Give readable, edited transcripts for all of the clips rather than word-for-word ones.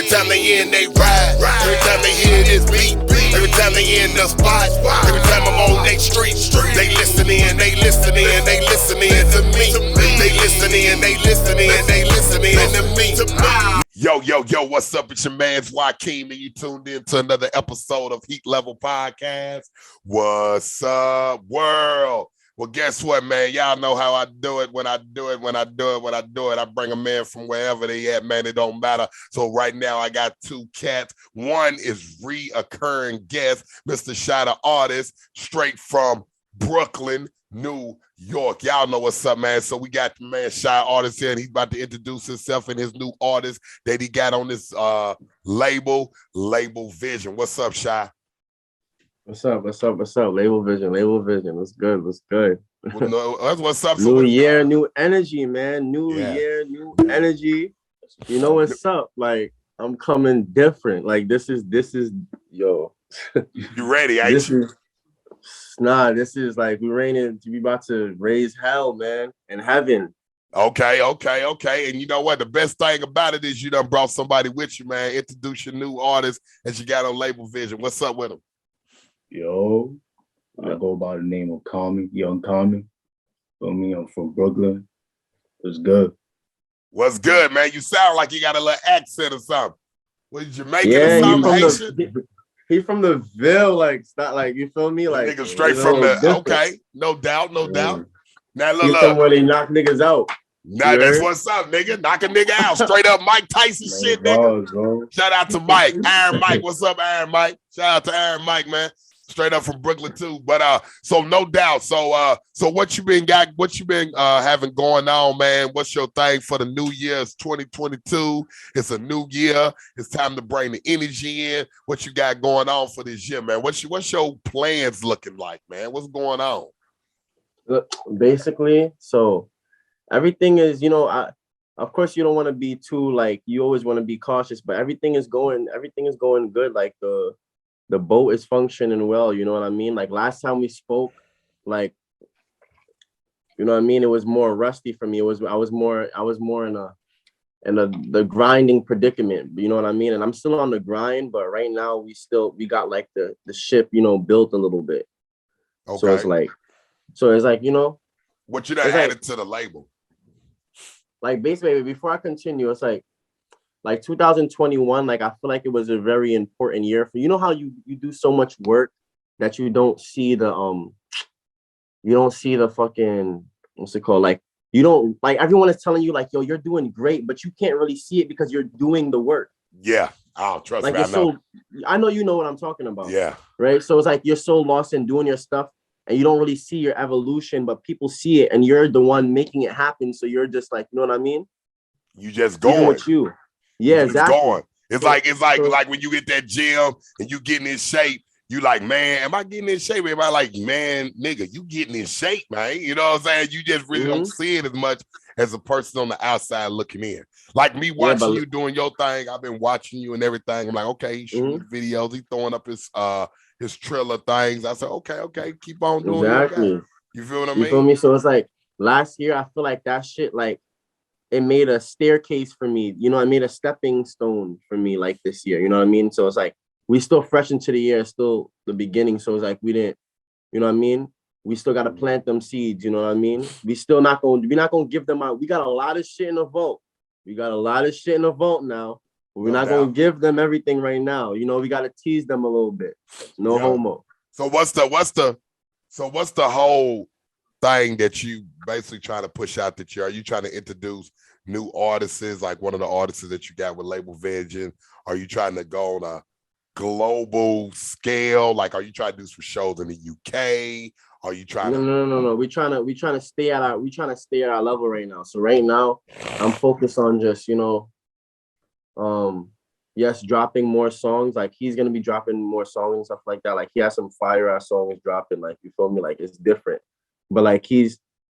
Every time they in, they ride. Every time they hear this beat. Every time they in the spot. Every time I'm on they street. They listening, they listening, they listening to me. They listening, they listening, they listening to me. Yo, what's up? It's your man Joaquin, and you tuned in to another episode of Heat Level Podcast. What's up, world? Well, guess what, man? Y'all know how I do it. When I do it, I bring a man from wherever they at, man. It don't matter. So right now, I got two cats. One is reoccurring guest, Mr. Shada Artist, straight from Brooklyn, New York. Y'all know what's up, man. So we got the man Shy Artist here, and he's about to introduce himself and his new artist that he got on this label Vision. What's up, Shy? What's up? Label Vision. What's good? Well, no, that's what's up. New year, new energy, man. New year, new energy. You know what's up? Like, I'm coming different. Like, this is yo. You ready? Ain't you? This is like we about to raise hell, man, and heaven. Okay. And you know what? The best thing about it is you done brought somebody with you, man. Introduce your new artist that you got on Label Vision. What's up with him? Yo, I go by the name of Kami, Young Kami. Feel me? I'm from Brooklyn. It's good. What's good, man? You sound like you got a little accent or something. What, Jamaican or something? Haitian? He from the Ville, like, it's not like, you feel me? Like, nigga straight from the different. Okay, no doubt. Now look, from where they knock niggas out. Nah, that's what's up, nigga. Knock a nigga out. Straight up Mike Tyson shit, nigga. Bro. Shout out to Mike. Iron Mike. What's up, Iron Mike? Shout out to Iron Mike, man. Straight up from Brooklyn too. But so no doubt. So what you been having going on, man? What's your thing for the new year? It's 2022. It's a new year. It's time to bring the energy in. What you got going on for this year, man? What's your plans looking like, man? What's going on? Look, basically, so everything is, of course you don't want to be too, like, you always want to be cautious, but everything is going good. Like the boat is functioning well, you know what I mean? Like last time we spoke, like, you know what I mean? It was more rusty for me. I was more in the grinding predicament, you know what I mean? And I'm still on the grind, but right now we got like the ship, built a little bit. Okay. So it's like, what you done added to the label? Like basically, before I continue, it's like 2021, like I feel like it was a very important year for, how you do so much work that you don't see the fucking, what's it called? Like you don't, like everyone is telling you like, yo, you're doing great, but you can't really see it because you're doing the work. Yeah. Oh, trust like me, I know. So I know you know what I'm talking about. Yeah. Right. So it's like you're so lost in doing your stuff and you don't really see your evolution, but people see it and you're the one making it happen. So you're just like, you know what I mean? You just going. With you. Yeah, exactly. Going. It's like when you get that gym and you getting in shape, you like, man, am I getting in shape? Am I like, man, nigga, you getting in shape, man? You know what I'm saying? You just really don't see it as much as a person on the outside looking in. Like me watching you doing your thing, I've been watching you and everything. I'm like, okay, he's shooting videos, he's throwing up his trailer things. I said, okay, keep on doing exactly. You feel what I mean? You feel me? So it's like last year, I feel like that shit, like, it made a staircase for me, I made a stepping stone for me like this year, you know what I mean? So it's like, we still fresh into the year, still the beginning. So it's like, we didn't, you know what I mean? We still got to plant them seeds, you know what I mean? We're not going to give them out. We got a lot of shit in the vault. Now. But we're not going to give them everything right now. We got to tease them a little bit. No homo. So what's the whole thing that you basically trying to push out that are you trying to introduce new artists, like one of the artists that you got with Label Vision? Are you trying to go on a global scale? Like, are you trying to do some shows in the UK? Are you trying No. We're trying to stay at our level right now. So right now I'm focused on just, dropping more songs. Like he's gonna be dropping more songs and stuff like that. Like he has some fire ass songs dropping, like, you feel me? Like it's different. But like you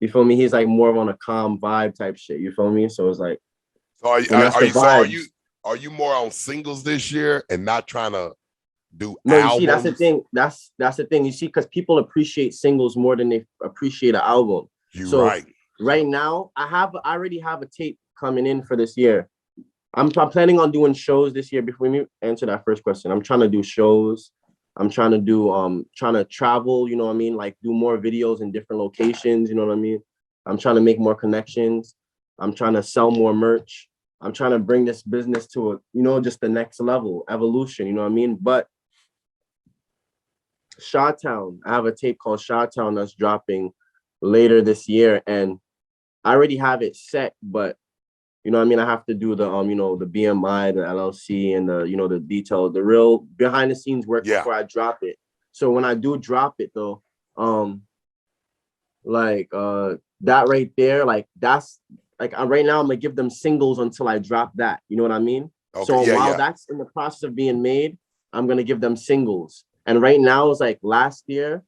feel me? He's like more on a calm vibe type shit. You feel me? So it's like, are you more on singles this year and not trying to do albums? You see, that's the thing. That's the thing. You see, because people appreciate singles more than they appreciate an album. Right. Right now, I already have a tape coming in for this year. I'm planning on doing shows this year. Before we answer that first question, I'm trying to do shows. I'm trying to do trying to travel, you know what I mean? Like do more videos in different locations, you know what I mean? I'm trying to make more connections. I'm trying to sell more merch. I'm trying to bring this business to a, you know, just the next level, evolution, you know what I mean? But Shawtown, I have a tape called Shawtown that's dropping later this year, and I already have it set, but you know what I mean? I have to do the you know, the BMI, the LLC, and the, you know, the detail, the real behind the scenes work before I drop it. So when I do drop it though, like that right there, like that's like right now I'm gonna give them singles until I drop that. You know what I mean? Okay, so while that's in the process of being made, I'm gonna give them singles. And right now it's like last year,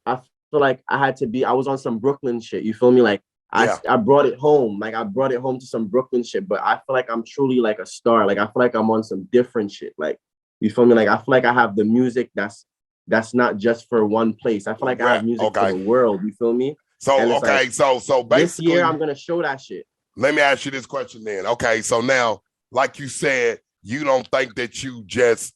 I feel like I was on some Brooklyn shit. You feel me? Like I brought it home. Like I brought it home to some Brooklyn shit, but I feel like I'm truly like a star. Like I feel like I'm on some different shit. Like, you feel me? Like I feel like I have the music that's not just for one place. I feel like I have music for the world. You feel me? So so basically this year I'm gonna show that shit. Let me ask you this question then. Okay, so now, like you said, you don't think that you just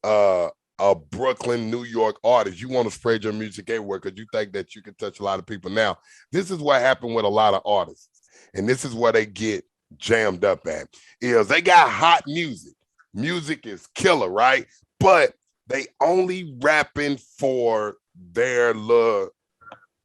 a Brooklyn, New York artist. You want to spread your music everywhere because you think that you can touch a lot of people. Now, this is what happened with a lot of artists, and this is where they get jammed up at, is they got hot music. Music is killer, right? But they only rapping for their little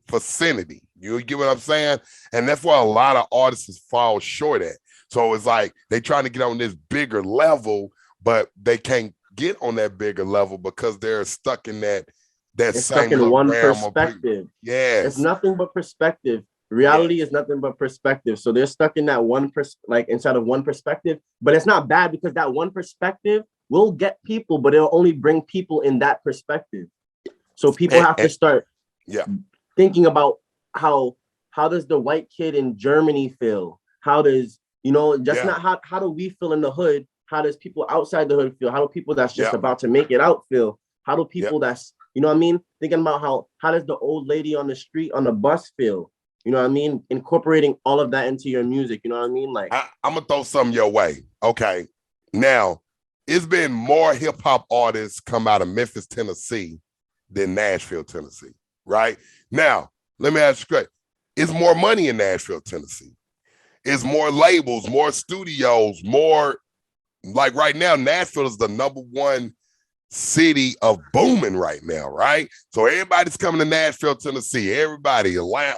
vicinity. You get what I'm saying? And that's why a lot of artists fall short at. So it's like they trying to get on this bigger level, but they can't get on that bigger level because they're stuck in that it's same stuck in one perspective. Yeah, it's nothing but perspective. Reality is nothing but perspective. So they're stuck in that one like inside of one perspective. But it's not bad because that one perspective will get people, but it'll only bring people in that perspective. So people have to start thinking about how does the white kid in Germany feel? How does, you know, just not how do we feel in the hood? How does people outside the hood feel? How do people that's just about to make it out feel? How do people that's, you know what I mean? Thinking about how does the old lady on the street, on the bus feel? You know what I mean? Incorporating all of that into your music, you know what I mean? Like I'm gonna throw something your way. Okay. Now, it's been more hip-hop artists come out of Memphis, Tennessee than Nashville, Tennessee, right? Now, let me ask you straight. It's more money in Nashville, Tennessee. It's more labels, more studios, more. Like right now, Nashville is the #1 city of booming right now, right? So everybody's coming to Nashville, Tennessee. Everybody,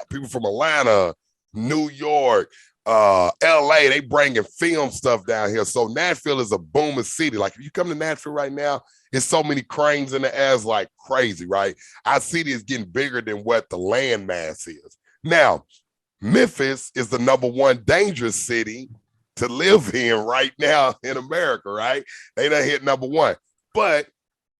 people from Atlanta, New York, LA, they bringing film stuff down here. So Nashville is a booming city. Like if you come to Nashville right now, it's so many cranes in the air, it's like crazy, right? Our city is getting bigger than what the land mass is. Now, Memphis is the #1 dangerous city to live in right now in America, right? They done hit #1. But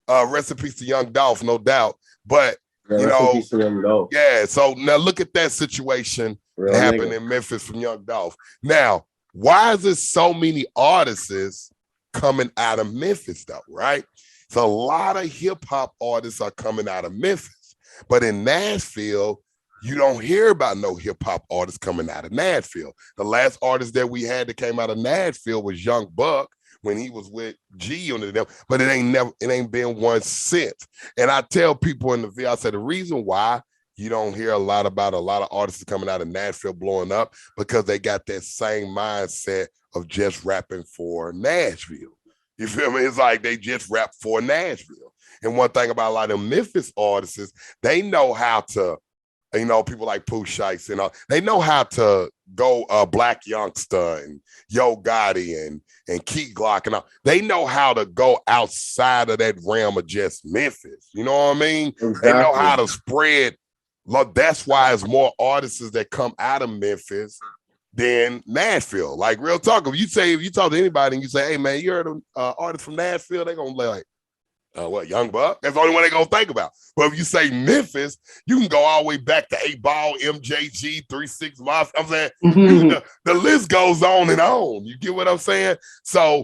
rest in peace to Young Dolph, no doubt. But you know, so now look at that situation that happened in Memphis from Young Dolph. Now, why is there so many artists coming out of Memphis though, right? So a lot of hip-hop artists are coming out of Memphis. But in Nashville, you don't hear about no hip-hop artists coming out of Nashville. The last artist that we had that came out of Nashville was Young Buck when he was with G under them, but it ain't been one since. And I tell people in the video, I said the reason why you don't hear a lot of artists coming out of Nashville blowing up because they got that same mindset of just rapping for Nashville. You feel me? It's like they just rap for Nashville. And one thing about a lot of Memphis artists is they know how to, you know, people like Pooh Shiesty and all, they know how to go Black Youngster and Yo Gotti and Key Glock and all. They know how to go outside of that realm of just Memphis. You know what I mean? Exactly. They know how to spread. Look, that's why it's more artists that come out of Memphis than Nashville. Like real talk. If you talk to anybody and you say, hey man, you heard an artist from Nashville, they're gonna be like, what, Young Buck? That's the only one they're gonna think about. But if you say Memphis, you can go all the way back to 8Ball, MJG, 3-6 Mafia. I'm saying the list goes on and on. You get what I'm saying? So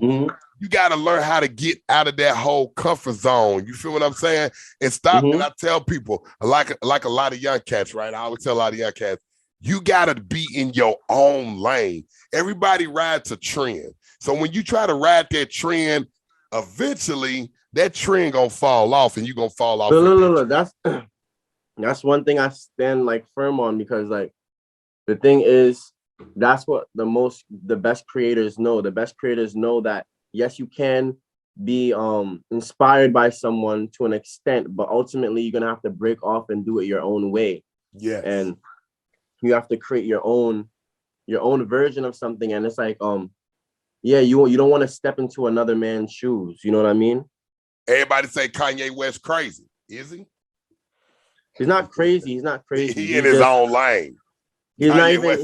you got to learn how to get out of that whole comfort zone. You feel what I'm saying? And stop. And I tell people, like a lot of young cats, right? I always tell a lot of young cats, you got to be in your own lane. Everybody rides a trend. So when you try to ride that trend, eventually that trend gonna fall off, and you gonna fall off. Look, that's one thing I stand like firm on, because like the thing is, that's what the best creators know. The best creators know that yes, you can be inspired by someone to an extent, but ultimately you're gonna have to break off and do it your own way. Yes. And you have to create your own version of something. And it's like yeah, you don't want to step into another man's shoes. You know what I mean? Everybody say Kanye West crazy. Is he? He's not crazy. He's not crazy. He in his own lane. He's Kanye not even. West,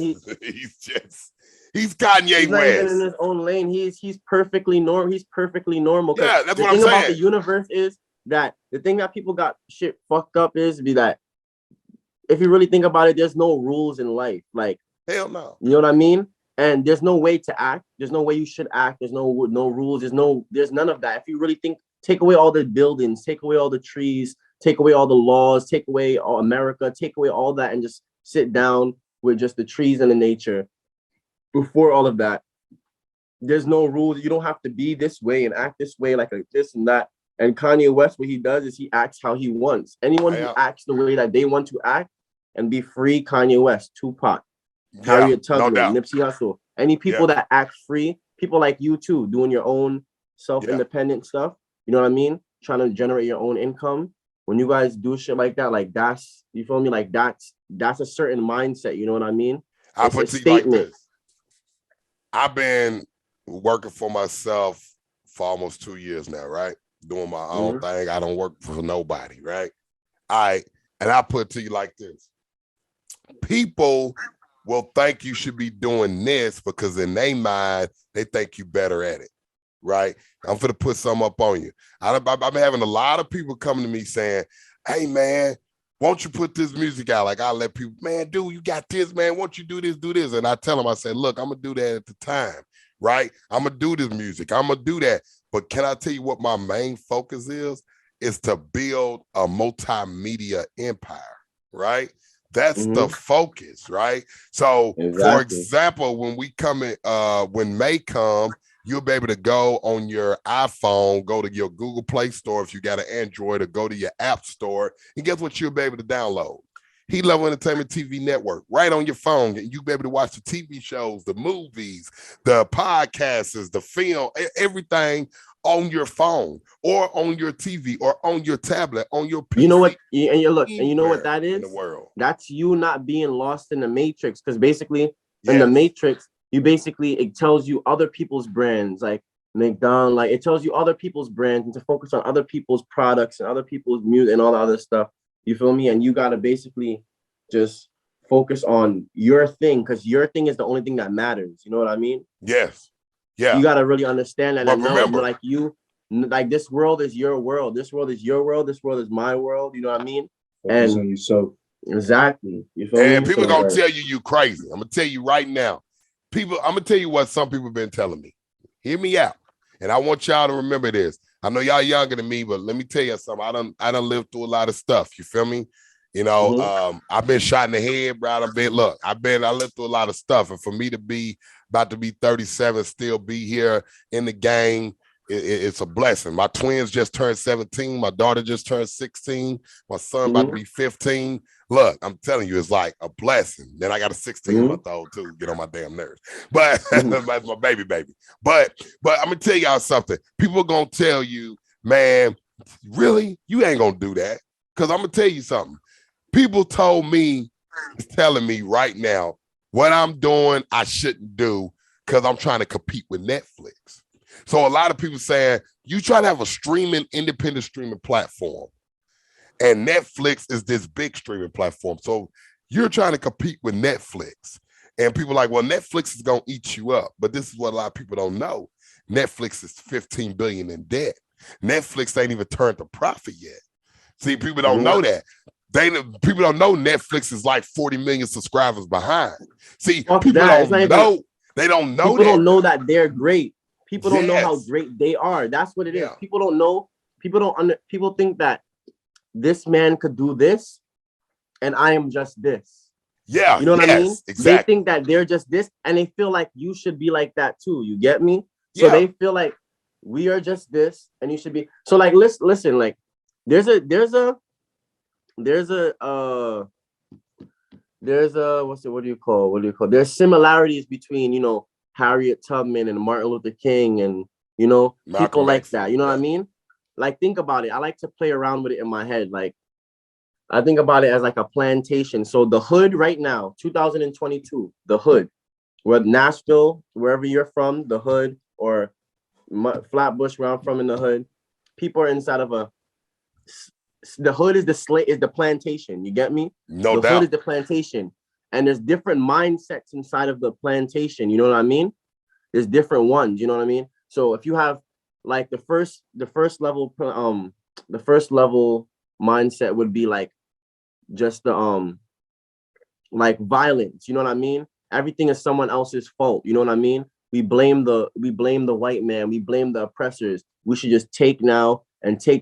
he's Kanye He's not West. even in his own lane. He's perfectly normal. He's perfectly normal. Yeah, that's what I'm saying. The thing about the universe is that the thing that people got shit fucked up is that if you really think about it, there's no rules in life. Like hell no. You know what I mean? And there's no way to act. There's no way you should act. There's no rules. There's none of that. If you really think, take away all the buildings, take away all the trees, take away all the laws, take away all America, take away all that, and just sit down with just the trees and the nature. Before all of that, there's no rules. You don't have to be this way and act this way, like this and that. And Kanye West, what he does is he acts how he wants. Anyone who acts the way that they want to act and be free, Kanye West, Tupac, Harriet Tubman, Nipsey Hussle, any people that act free, people like you too, doing your own self-independent stuff. You know what I mean? Trying to generate your own income. When you guys do shit like that, like that's, you feel me? Like that's a certain mindset. You know what I mean? I'll put it like this. I've been working for myself for almost 2 years now, right? Doing my own thing. I don't work for nobody, right? And I put it to you like this. People will think you should be doing this because in their mind, they think you better at it, right? I'm finna put some up on you. I've been having a lot of people coming to me saying, hey, man, won't you put this music out? Like I let people, man, dude, you got this, man. Won't you do this? And I tell them, I say, look, I'm going to do that at the time, right? I'm going to do this music. I'm going to do that. But can I tell you what my main focus is to build a multimedia empire, right? That's the focus, right? So, for example, when we come in, when May come, you'll be able to go on your iPhone, go to your Google Play Store if you got an Android, or go to your App Store, and guess what you'll be able to download? Heat Level Entertainment TV Network, right on your phone. And you'll be able to watch the TV shows, the movies, the podcasts, the film, everything on your phone or on your TV or on your tablet, on your PC. You know what? And you know what that is? In the world. That's you not being lost in the matrix. Because basically, in the matrix, it tells you other people's brands, like McDonald's, like it tells you other people's brands and to focus on other people's products and other people's music and all the other stuff. You feel me? And you got to basically just focus on your thing, because your thing is the only thing that matters. You know what I mean? Yes. Yeah. You got to really understand that. But and remember, like this world is your world. This world is your world. This world is my world. You know what I mean? Focus on yourself. Exactly. You feel and me? People gonna tell you crazy. I'm gonna tell you right now. I'm gonna tell you what some people have been telling me. Hear me out. And I want y'all to remember this. I know y'all younger than me, but let me tell you something. I done lived through a lot of stuff. You feel me? You know, I've been shot in the head, bro. I lived through a lot of stuff. And for me to be about to be 37, still be here in the game, it's a blessing. My twins just turned 17. My daughter just turned 16. My son about to be 15. Look, I'm telling you, it's like a blessing. Then I got a 16-month-old too, get on my damn nerves. But that's my baby. But I'm gonna tell y'all something. People are gonna tell you, man, really? You ain't gonna do that. Because I'm gonna tell you something. People telling me right now what I'm doing I shouldn't do because I'm trying to compete with Netflix. So a lot of people saying, you try to have a independent streaming platform. And Netflix is this big streaming platform. So you're trying to compete with Netflix. And people are like, well, Netflix is going to eat you up. But this is what a lot of people don't know. Netflix is $15 billion in debt. Netflix ain't even turned a profit yet. See, people don't know that. People don't know Netflix is like 40 million subscribers behind. See, people don't know. They don't know that. People don't know that they're great. People don't know how great they are. That's what it is. People don't know. People think that this man could do this and I am just this. Yeah. You know what I mean? Exactly. They think that they're just this and they feel like you should be like that too. You get me? So they feel like we are just this, and you should be. So like, listen, like, there's a what do you call? There's similarities between, you know, Harriet Tubman and Martin Luther King and, you know, Malcolm people like X, that. You know what I mean? Like, think about it. I like to play around with it in my head. Like, I think about it as like a plantation. So the hood right now, 2022, the hood, where Nashville, wherever you're from, the hood, or Flatbush, where I'm from in the hood, people are inside of the hood is the plantation. You get me? No the doubt. hood is the plantation, and there's different mindsets inside of the plantation. You know what I mean? There's different ones. You know what I mean? So if you have like the first level mindset would be like just the like violence. You know what I mean? Everything is someone else's fault. You know what I mean? We blame the white man. We blame the oppressors. We should just take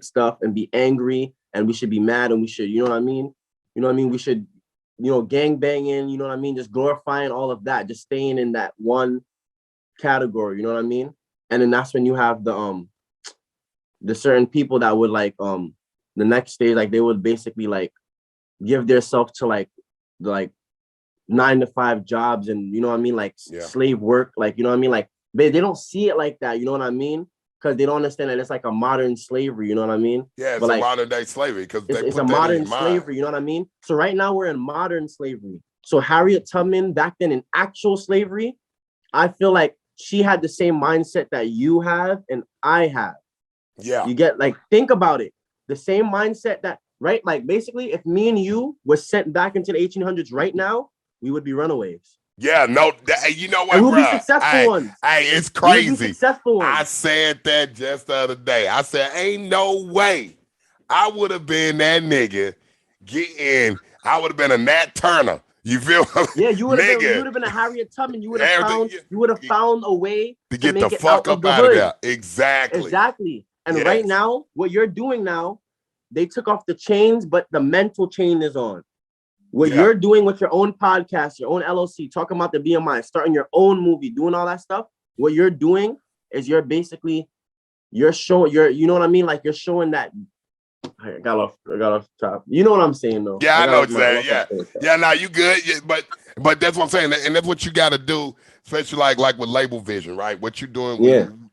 stuff and be angry, and we should be mad, and we should, you know what I mean? You know what I mean? We should, you know, gang banging, you know what I mean? Just glorifying all of that, just staying in that one category, you know what I mean? And then that's when you have the certain people that would like the next stage, like they would basically like give themselves to like 9-to-5 jobs, and you know what I mean, like slave work, like, you know what I mean, like they don't see it like that, you know what I mean, because they don't understand that it's like a modern slavery, you know what I mean? Yeah, it's but a like, modern day slavery, because it's a modern slavery, you know what I mean? So right now we're in modern slavery. So Harriet Tubman back then in actual slavery, I feel like she had the same mindset that you have and I have. Yeah. You get, like, think about it. The same mindset that, right? Like, basically, if me and you were sent back into the 1800s right now, we would be runaways. Yeah, no, you know what, and we'll bro? be successful ones. Hey, it's We'll be crazy. successful ones. I said that just the other day. I said, ain't no way I would have been that nigga I would have been a Nat Turner. You feel me? Yeah, you would have been a Harriet Tubman. You would have found a way to get make the it fuck out up of the out hood. of there. Exactly. And Yes. right now, what you're doing now, they took off the chains, but the mental chain is on. What you're doing with your own podcast, your own LLC, talking about the BMI, starting your own movie, doing all that stuff. What you're doing is you're showing, you know what I mean? Like, you're showing that. I got off top. You know what I'm saying, though. Yeah, I know what you're saying. Yeah, no, you good. Yeah, but that's what I'm saying, and that's what you got to do, especially like with label vision, right? What you're doing,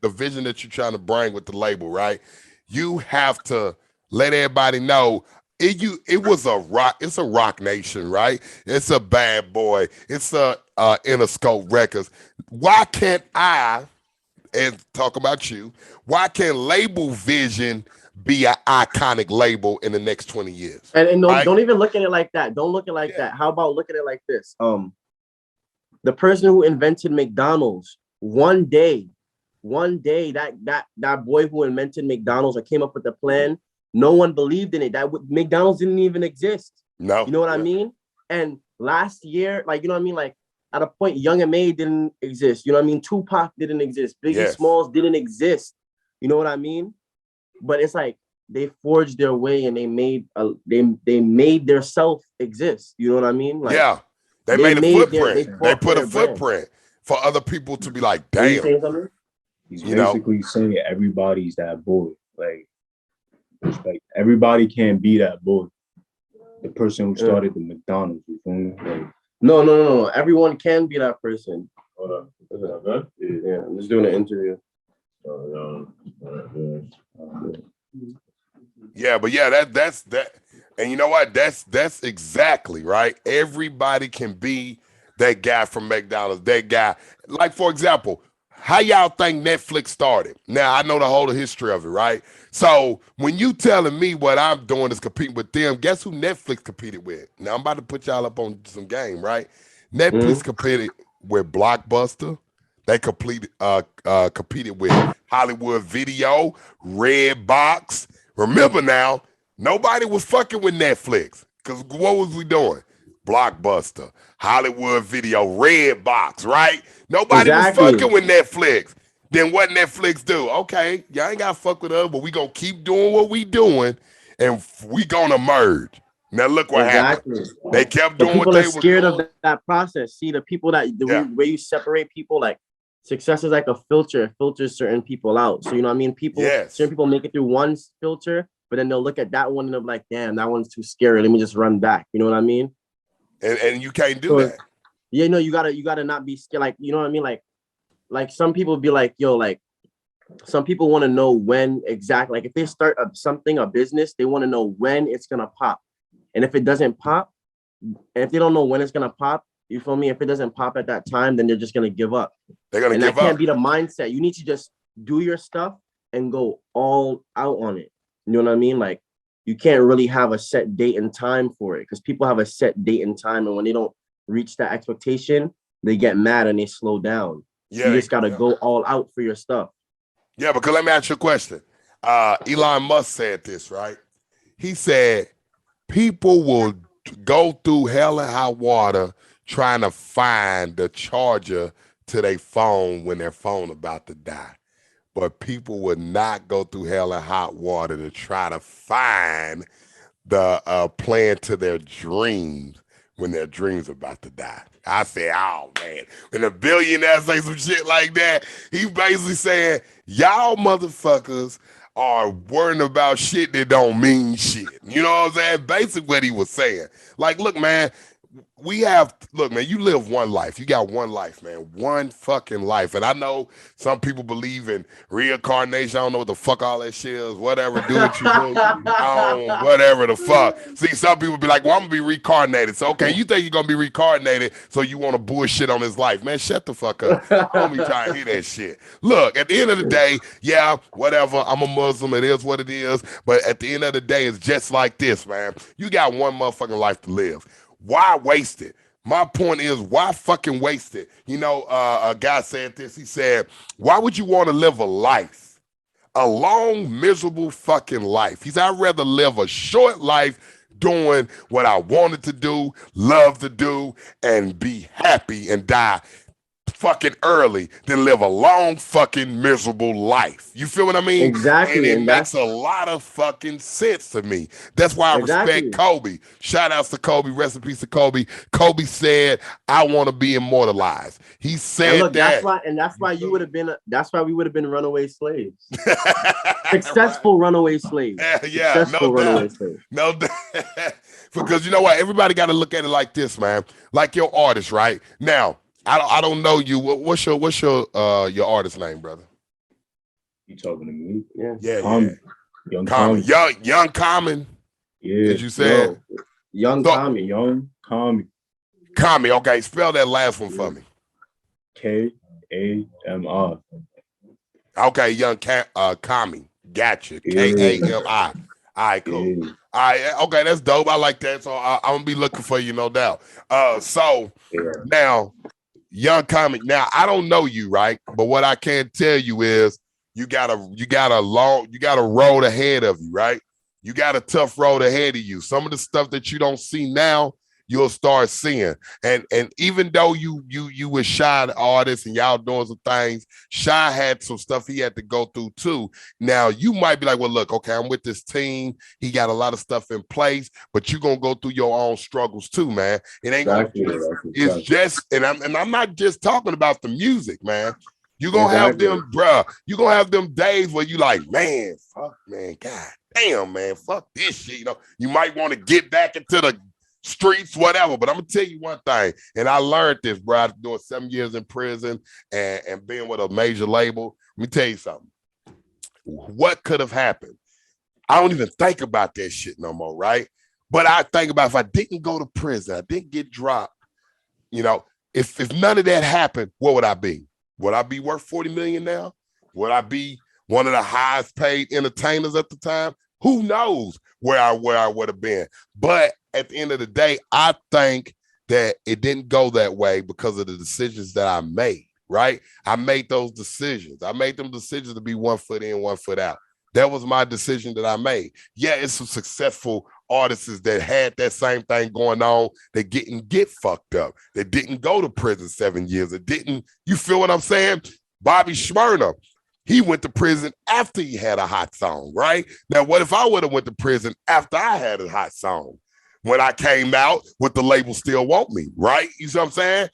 the vision that you're trying to bring with the label, right? You have to let everybody know it was a rock. It's a Rock Nation, right? It's a Bad Boy. It's a Interscope Records. Why can't I, and talk about you? Why can't Label Vision be an iconic label in the next 20 years? And don't even look at it like that. Don't look at it like that. How about look at it like this? The person who invented McDonald's, one day, that boy who invented McDonald's or came up with the plan, no one believed in it. McDonald's didn't even exist. No. You know what I mean? And last year, like, you know what I mean? Like, at a point, Young M.A. didn't exist. You know what I mean? Tupac didn't exist. Biggie Smalls didn't exist. You know what I mean? But it's like they forged their way and they made their self exist. You know what I mean? Like, they made a footprint. They put a footprint for other people to be like, damn. He's basically saying everybody's that boy. Like everybody can't be that boy. The person who started the McDonald's. You feel me? Like, no. Everyone can be that person. Hold on. Is that good? Yeah, I'm just doing an interview. Yeah, but that's that. And you know what? That's exactly right. Everybody can be that guy from McDonald's, that guy. Like, for example, how y'all think Netflix started? Now, I know the whole history of it, right? So when you telling me what I'm doing is competing with them, guess who Netflix competed with? Now, I'm about to put y'all up on some game, right? Netflix competed with Blockbuster. They competed with Hollywood Video, Redbox. Remember now, nobody was fucking with Netflix, because what was we doing? Blockbuster, Hollywood Video, Redbox, right? Nobody was fucking with Netflix. Then what Netflix do? Okay, y'all ain't got to fuck with us, but we going to keep doing what we doing, and we going to merge. Now look what happened. They kept doing what they were doing. People are scared of that process. See, the people the way you separate people, like, success is like a filter. It filters certain people out. So you know what I mean? Certain people make it through one filter, but then they'll look at that one and they'll be like, damn, that one's too scary. Let me just run back. You know what I mean? And you can't do that. Yeah, no, you gotta not be scared. Like, you know what I mean? Like some people be like, yo, like some people want to know when exactly, like if they start a business, they want to know when it's gonna pop. And if it doesn't pop, and if they don't know when it's gonna pop, you feel me? If it doesn't pop at that time, then they're just gonna give up. They're gonna give up. And that can't be the mindset. You need to just do your stuff and go all out on it. You know what I mean? Like you can't really have a set date and time for it, because people have a set date and time, and when they don't reach that expectation, they get mad and they slow down. Yeah, you just gotta go all out for your stuff. Yeah, because let me ask you a question. Elon Musk said this, right? He said people will go through hell and high water trying to find the charger to their phone when their phone about to die. But people would not go through hell and hot water to try to find the plan to their dreams when their dreams about to die. I say, oh man, when a billionaire say some shit like that, he basically saying, y'all motherfuckers are worrying about shit that don't mean shit. You know what I'm saying? Basically what he was saying. Like, look, man, you live one life. You got one life, man. One fucking life. And I know some people believe in reincarnation. I don't know what the fuck all that shit is. Whatever, do what you do. Whatever the fuck. See, some people be like, well, I'm going to be reincarnated. So, okay, you think you're going to be reincarnated, so you want to bullshit on his life. Man, shut the fuck up. I don't be trying to hear that shit. Look, at the end of the day, yeah, whatever. I'm a Muslim. It is what it is. But at the end of the day, it's just like this, man. You got one motherfucking life to live. Why waste it? My point is, why fucking waste it? You know, a guy said this. He said, why would you want to live a life? A long, miserable fucking life. He said, I'd rather live a short life doing what I wanted to do, love to do, and be happy and die fucking early than live a long fucking miserable life. You feel what I mean? Exactly. And it makes a lot of fucking sense to me. That's why I respect Kobe. Shout outs to Kobe. Rest in peace to Kobe. Kobe said, I want to be immortalized. He said that. That's why we would have been runaway slaves. Successful runaway slaves. Yeah, Successful runaway slaves. No doubt. Because you know what? Everybody got to look at it like this, man. Like your artist, right? Now, I don't know you. What's your artist name, brother? You talking to me? Yeah. Young Common. Young Common. Yeah. Did you say Young Common? Young Common. Common. Okay, spell that last one for me. K-A-M-I. Okay, Young Common. Gotcha. K-A-M-I. All right, cool. Yeah. All right, okay, that's dope. I like that. So I'm gonna be looking for you, no doubt. Now. Young Comic. Now I don't know you, right? But what I can tell you is you got a road ahead of you, right? You got a tough road ahead of you. Some of the stuff that you don't see now, you'll start seeing. And even though you was Shy the artist and y'all doing some things, Shy had some stuff he had to go through too. Now you might be like, well, look, okay, I'm with this team. He got a lot of stuff in place, but you're gonna go through your own struggles too, man. It ain't it's just, and I'm not just talking about the music, man. You're gonna have them, bruh. You're gonna have them days where you like, man, fuck, man, god damn, man, fuck this shit. You know, you might want to get back into the streets, whatever. But I'm gonna tell you one thing, and I learned this, bro, after doing 7 years in prison and being with a major label. Let me tell you something. What could have happened? I don't even think about that shit no more, right? But I think about if I didn't go to prison, I didn't get dropped, you know, if none of that happened, what would I be? Would I be worth 40 million now? Would I be one of the highest paid entertainers at the time? Who knows where I would have been? But at the end of the day, I think that it didn't go that way because of the decisions that I made, right? I made those decisions. I made them decisions to be 1 foot in, 1 foot out. That was my decision that I made. Yeah, it's some successful artists that had that same thing going on. They didn't get fucked up. They didn't go to prison 7 years. It didn't, you feel what I'm saying? Bobby Shmurda, he went to prison after he had a hot song, right? Now, what if I would have went to prison after I had a hot song? When I came out, would the label still want me, right? You see what I'm saying?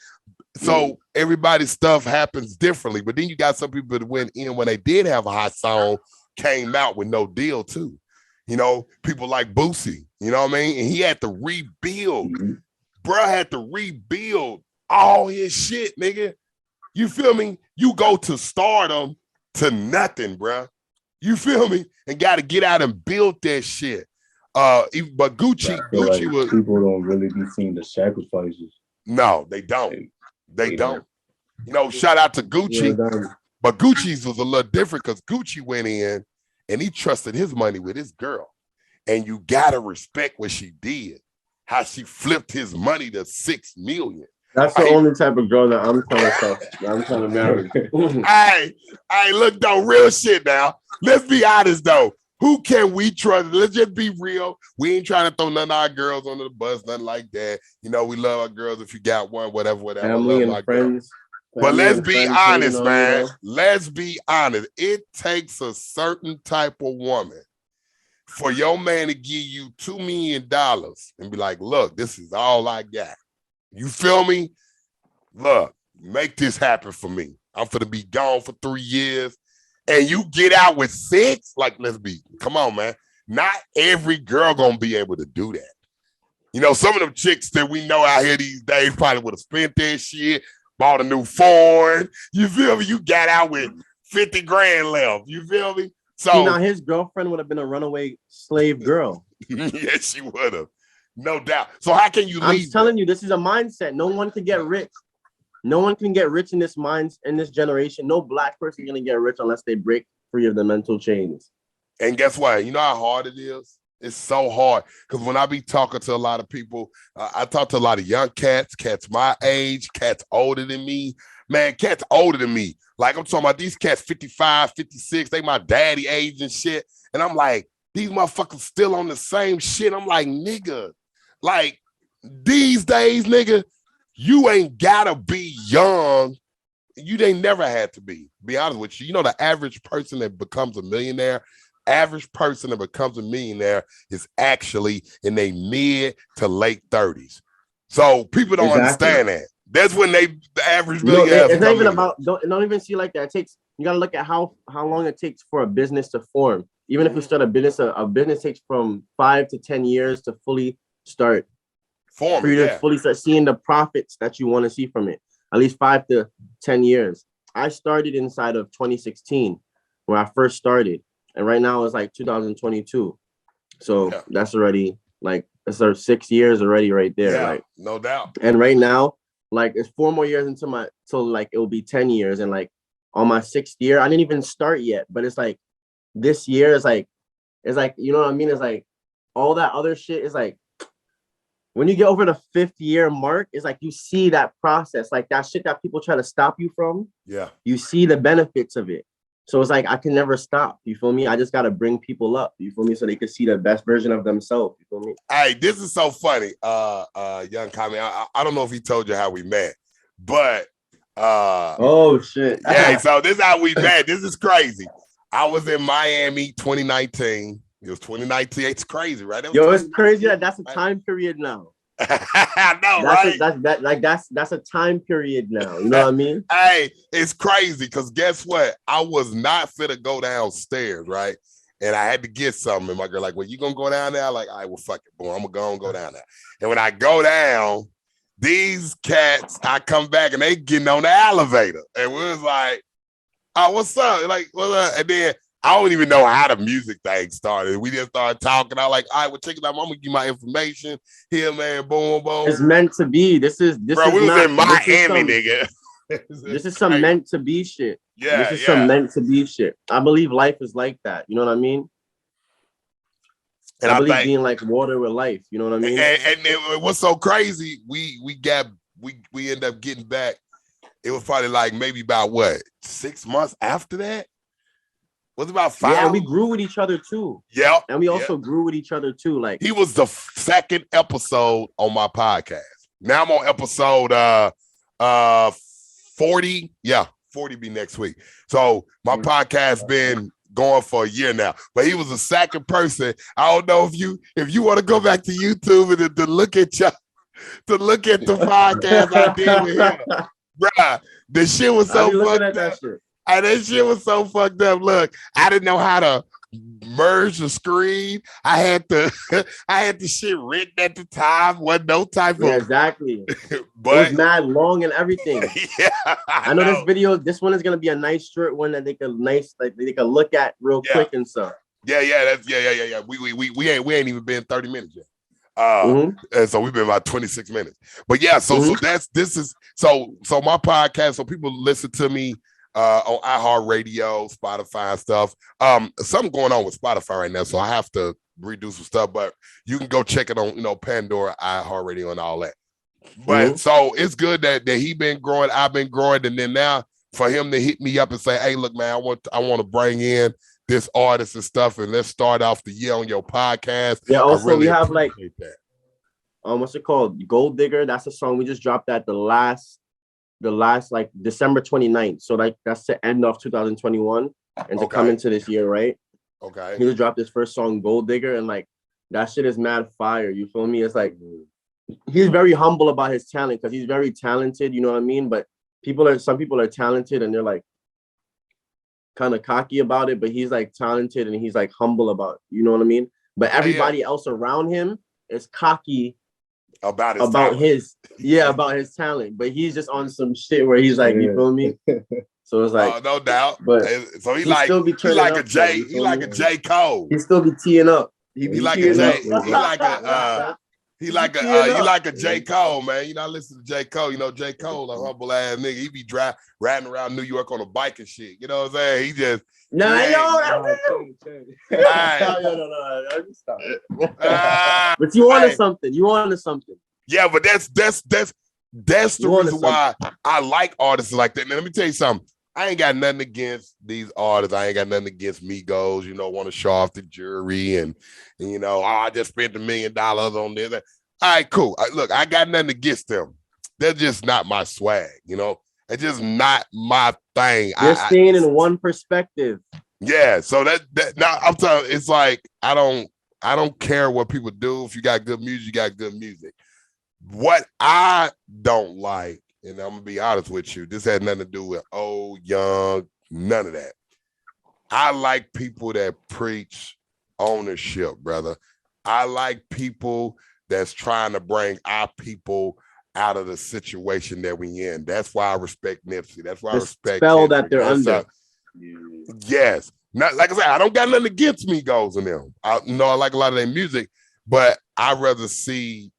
So everybody's stuff happens differently. But then you got some people that went in when they did have a hot song, came out with no deal too. You know, people like Boosie, you know what I mean? And he had to rebuild. Bruh had to rebuild all his shit, nigga. You feel me? You go to stardom to nothing, bruh. You feel me? And got to get out and build that shit. But Gucci like was... People don't really be seeing the sacrifices. No, they don't. They don't. You know, shout out to Gucci. But Gucci's was a little different because Gucci went in and he trusted his money with his girl. And you got to respect what she did. How she flipped his money to $6 million. That's the only type of girl that I'm trying to marry. Hey, look though, real shit now. Let's be honest though. Who can we trust? Let's just be real. We ain't trying to throw none of our girls under the bus, nothing like that. You know, we love our girls if you got one, whatever. Family and friends. But let's be honest, man. Let's be honest. It takes a certain type of woman for your man to give you $2 million and be like, look, this is all I got. You feel me? Look, make this happen for me. I'm finna be gone for 3 years. And you get out with 6? Like, come on, man. Not every girl gonna be able to do that. You know, some of them chicks that we know out here these days probably would have spent their shit, bought a new Ford. You feel me? You got out with 50 grand left. You feel me? So now his girlfriend would have been a runaway slave girl. Yes, she would have. No doubt. So how can you leave? I'm telling you, this is a mindset. No one can get rich. No one can get rich in this generation. No black person is gonna get rich unless they break free of the mental chains. And guess what? You know how hard it is? It's so hard. Because when I be talking to a lot of people, I talk to a lot of young cats my age, cats older than me. Man, cats older than me. Like I'm talking about these cats 55, 56, they my daddy age and shit. And I'm like, these motherfuckers still on the same shit. I'm like, nigga, like these days, nigga, you ain't gotta be young. You ain't never had to be honest with you. You know, the average person that becomes a millionaire, is actually in their mid to late 30s. So people don't understand that. That's when the average millionaire. It's not even about, don't even see like that. You gotta look at how long it takes for a business to form. Even if you start a business takes from 5 to 10 years to fully start forming. For you to fully start seeing the profits that you want to see from it. At least 5 to 10 years. I started inside of 2016 when I first started. And right now it's like 2022. So that's already like, it's our 6 years already right there. Yeah, like, no doubt. And right now, like it's 4 more years till like it will be 10 years. And like on my 6th year, I didn't even start yet, but it's like this year is like, you know what I mean? It's like all that other shit is like, when you get over the 5th year mark, it's like you see that process, like that shit that people try to stop you from. Yeah. You see the benefits of it. So it's like, I can never stop. You feel me? I just got to bring people up. You feel me? So they can see the best version of themselves. You feel me? Hey, this is so funny. Young Kami, I don't know if he told you how we met, but oh shit. Yeah, so this is how we met. This is crazy. I was in Miami 2019. It was 2019. It's crazy, right? It's crazy that that's a time period now. I know, right? That's a time period now. You know what I mean? Hey, it's crazy because guess what? I was not fit to go downstairs, right? And I had to get something. And my girl like, well, you gonna go down there? I'm like, all right, well, fuck it, boy. I'm gonna go down there. And when I go down, these cats, I come back and they getting on the elevator. And we was like, oh, what's up? Like, what's up? And then I don't even know how the music thing started. We just started talking. I was like, all right, well, check it out. I'm gonna give you my information. Here, man, boom, boom. It's meant to be. This is we was in Miami, nigga. This is some meant to be shit. Yeah, this is some meant to be shit. I believe life is like that. You know what I mean? And I believe being like water with life. You know what I mean? And what's so crazy? We end up getting back. It was probably like maybe about 6 months after that. Was about 5. Yeah, and we grew with each other too. Yeah, and we also grew with each other too. Like he was the 2nd episode on my podcast. Now I'm on episode 40. Yeah, 40 be next week. So my podcast been going for a year now. But he was the 2nd person. I don't know if you want to go back to YouTube and to look at the podcast I did with him. bruh, the shit was I so be looking fucked at up. that shit. And that shit was so fucked up. Look, I didn't know how to merge the screen. I had to I had the shit written at the time. Wasn't no type Yeah, of exactly. It but was mad long and everything. yeah, I know this video. This one is gonna be a nice short one that they can look at real quick and stuff. Yeah. We ain't even been 30 minutes yet. And so we've been about 26 minutes. But yeah, so my podcast. So people listen to me on iHeartRadio, Spotify and stuff. Something going on with Spotify right now, so I have to redo some stuff. But you can go check it on Pandora, iHeartRadio, and all that. But so it's good that he been growing, I've been growing, and then now for him to hit me up and say, "Hey, look, man, I want to bring in this artist and stuff, and let's start off the year on your podcast." Yeah. Also, really we have like that. What's it called? Gold Digger. That's a song we just dropped at the last like December 29th. So like that's the end of 2021 and to come into this year, right? Okay. He just dropped his first song, Gold Digger, and like that shit is mad fire. You feel me? It's like he's very humble about his talent because he's very talented, you know what I mean? But some people are talented and they're like kind of cocky about it, but he's like talented and he's like humble about it, you know what I mean? But everybody else around him is cocky about his talent, but he's just on some shit where he's like, you feel me? So it's like, no doubt. But so he like a J Cole. He still be teeing up. He like a J Cole, man. You know, I listen to J Cole. You know, J Cole, a humble ass nigga. He be riding around New York on a bike and shit. You know what I'm saying? He just No. But you wanted something. Yeah, but that's the reason why I like artists like that. Now, let me tell you something. I ain't got nothing against these artists. I ain't got nothing against Migos, want to show off the jewelry and I just spent $1 million on this. All right, cool. Look, I got nothing against them. They're just not my swag, It's just not my thing. You're staying in one perspective. Yeah, so that now I'm telling you, it's like I don't care what people do. If you got good music, you got good music. What I don't like, and I'm gonna be honest with you, this had nothing to do with old, young, none of that. I like people that preach ownership, brother. I like people that's trying to bring our people out of the situation that we in. That's why I respect Nipsey. That's why I respect spell that they're under. Yes. Not like I said, I don't got nothing against Migos and them. I like a lot of their music, but I'd rather see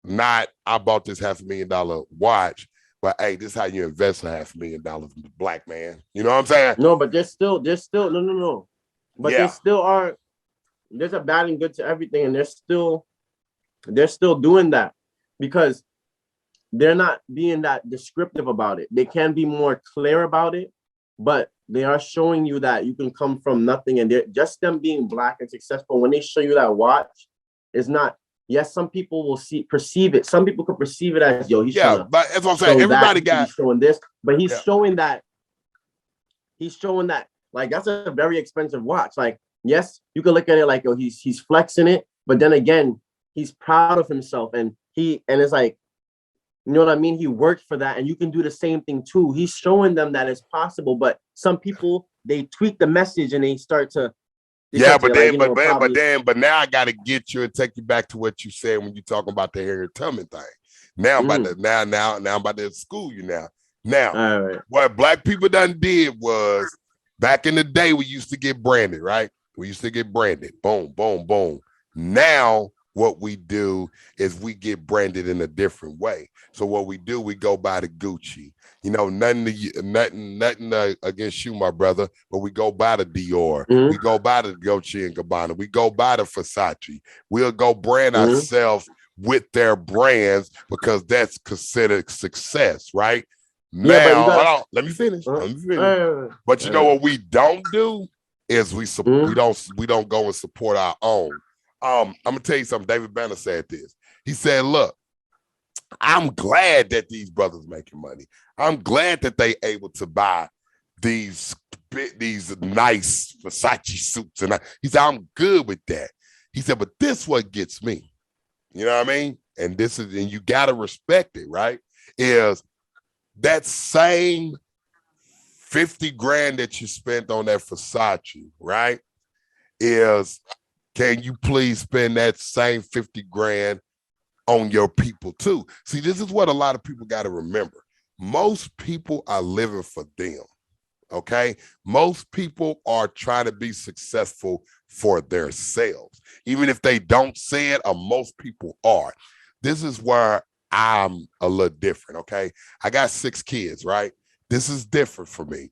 not I bought this $500,000 watch, but hey, this is how you invest $500,000 in the black man. You know what I'm saying? No, but there's still no. But there's a bad and good to everything, and they're still doing that because they're not being that descriptive about it. They can be more clear about it, but they are showing you that you can come from nothing, and they're just them being black and successful. When they show you that watch, it's not. Yes, some people will perceive it. Some people could perceive it as but that's what I'm saying. Everybody got showing this, but he's showing that. He's showing that like that's a very expensive watch. Like, yes, you can look at it like he's flexing it, but then again, he's proud of himself, and it's like, you know what I mean? He worked for that, and you can do the same thing too. He's showing them that it's possible, but some people they tweak the message and they start to. But now I got to get you and take you back to what you said when you talking about the Harriet Tubman thing. Now I'm about to now I'm about to school you now. Now, what black people done did was back in the day we used to get branded, right? We used to get branded. Boom, boom, boom. Now what we do is we get branded in a different way. So what we do, we go by the Gucci. Nothing against you, my brother, but we go by the Dior. We go by the Gucci and Gabbana. We go by the Versace. We'll go brand ourselves with their brands because that's considered success, right? Now, let me finish. But you know what we don't do is we don't go and support our own. I'm gonna tell you something. David Banner said this. He said, "Look, I'm glad that these brothers making money. I'm glad that they able to buy these nice Versace suits." And he said, "I'm good with that." He said, "But this what gets me. You know what I mean? And you gotta respect it, right? Is that same 50 grand that you spent on that Versace, right? Can you please spend that same 50 grand on your people too? See, this is what a lot of people got to remember. Most people are living for them, okay? Most people are trying to be successful for themselves. Even if they don't say it, or most people are. This is where I'm a little different, okay? I got 6 kids, right? This is different for me.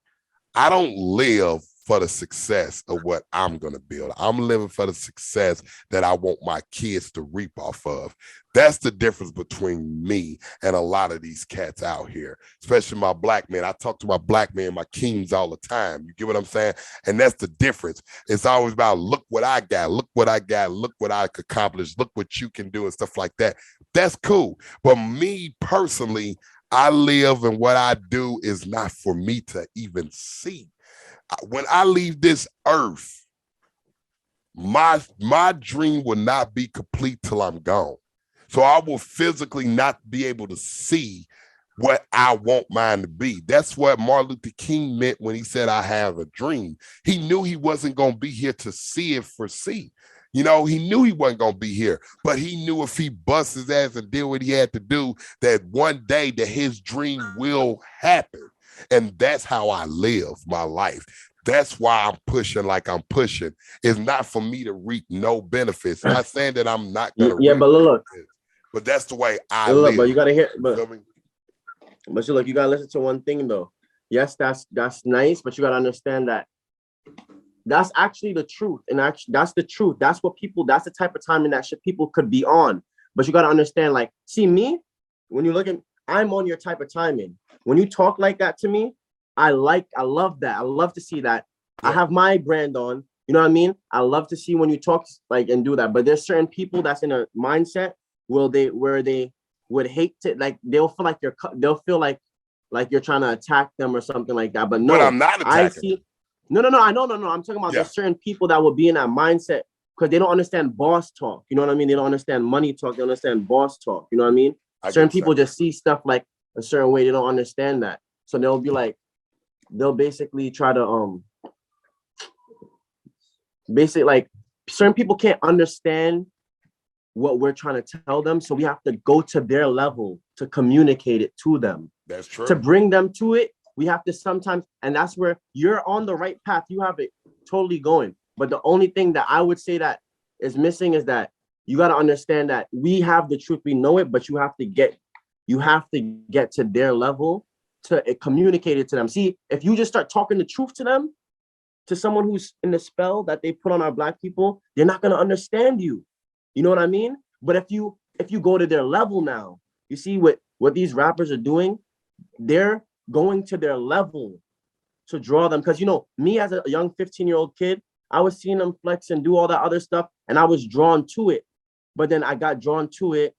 I don't live for the success of what I'm going to build. I'm living for the success that I want my kids to reap off of. That's the difference between me and a lot of these cats out here, especially my black men. I talk to my black men, my kings all the time. You get what I'm saying? And that's the difference. It's always about, look what I got, look what I got, look what I could accomplish, look what you can do and stuff like that. That's cool. But me personally, I live and what I do is not for me to even see. When I leave this earth, my dream will not be complete till I'm gone. So I will physically not be able to see what I want mine to be. That's what Martin Luther King meant when he said, I have a dream. He knew he wasn't going to be here to see it for see. You know, he knew he wasn't going to be here, but he knew if he bust his ass and did what he had to do, that one day that his dream will happen. And that's how I live my life. That's why I'm pushing like I'm pushing. It's not for me to reap no benefits. Not saying that I'm not going to but look. But that's the way I live. But you got to hear, but look, you got to listen to one thing though. Yes, that's nice, but you got to understand that that's actually the truth. And actually, that's the truth. That's what people, that's the type of timing that shit people could be on. But you got to understand, like, see me, when you look at, I'm on your type of timing. When you talk like that to me, I love that. I love to see that. Yeah. I have my brand on, you know what I mean? I love to see when you talk like and do that. But there's certain people that's in a mindset where they would hate to, like, they'll feel like you're trying to attack them or something like that. But no, but I'm not attacking. No. I know. I'm talking about there's certain people that will be in that mindset because they don't understand boss talk. You know what I mean? They don't understand money talk. They don't understand boss talk. You know what I mean? Certain people just see stuff like a certain way. They don't understand that. So they'll basically try to, like certain people can't understand what we're trying to tell them. So we have to go to their level to communicate it to them. That's true. To bring them to it, we have to sometimes, and that's where you're on the right path. You have it totally going. But the only thing that I would say that is missing is that you got to understand that we have the truth, we know it, but you have to get to their level to communicate it to them. See, if you just start talking the truth to them, to someone who's in the spell that they put on our black people, they're not going to understand you. You know what I mean? But if you go to their level now, you see what these rappers are doing, they're going to their level to draw them. Because, you know, me as a young 15-year-old kid, I was seeing them flex and do all that other stuff, and I was drawn to it. But then I got drawn to it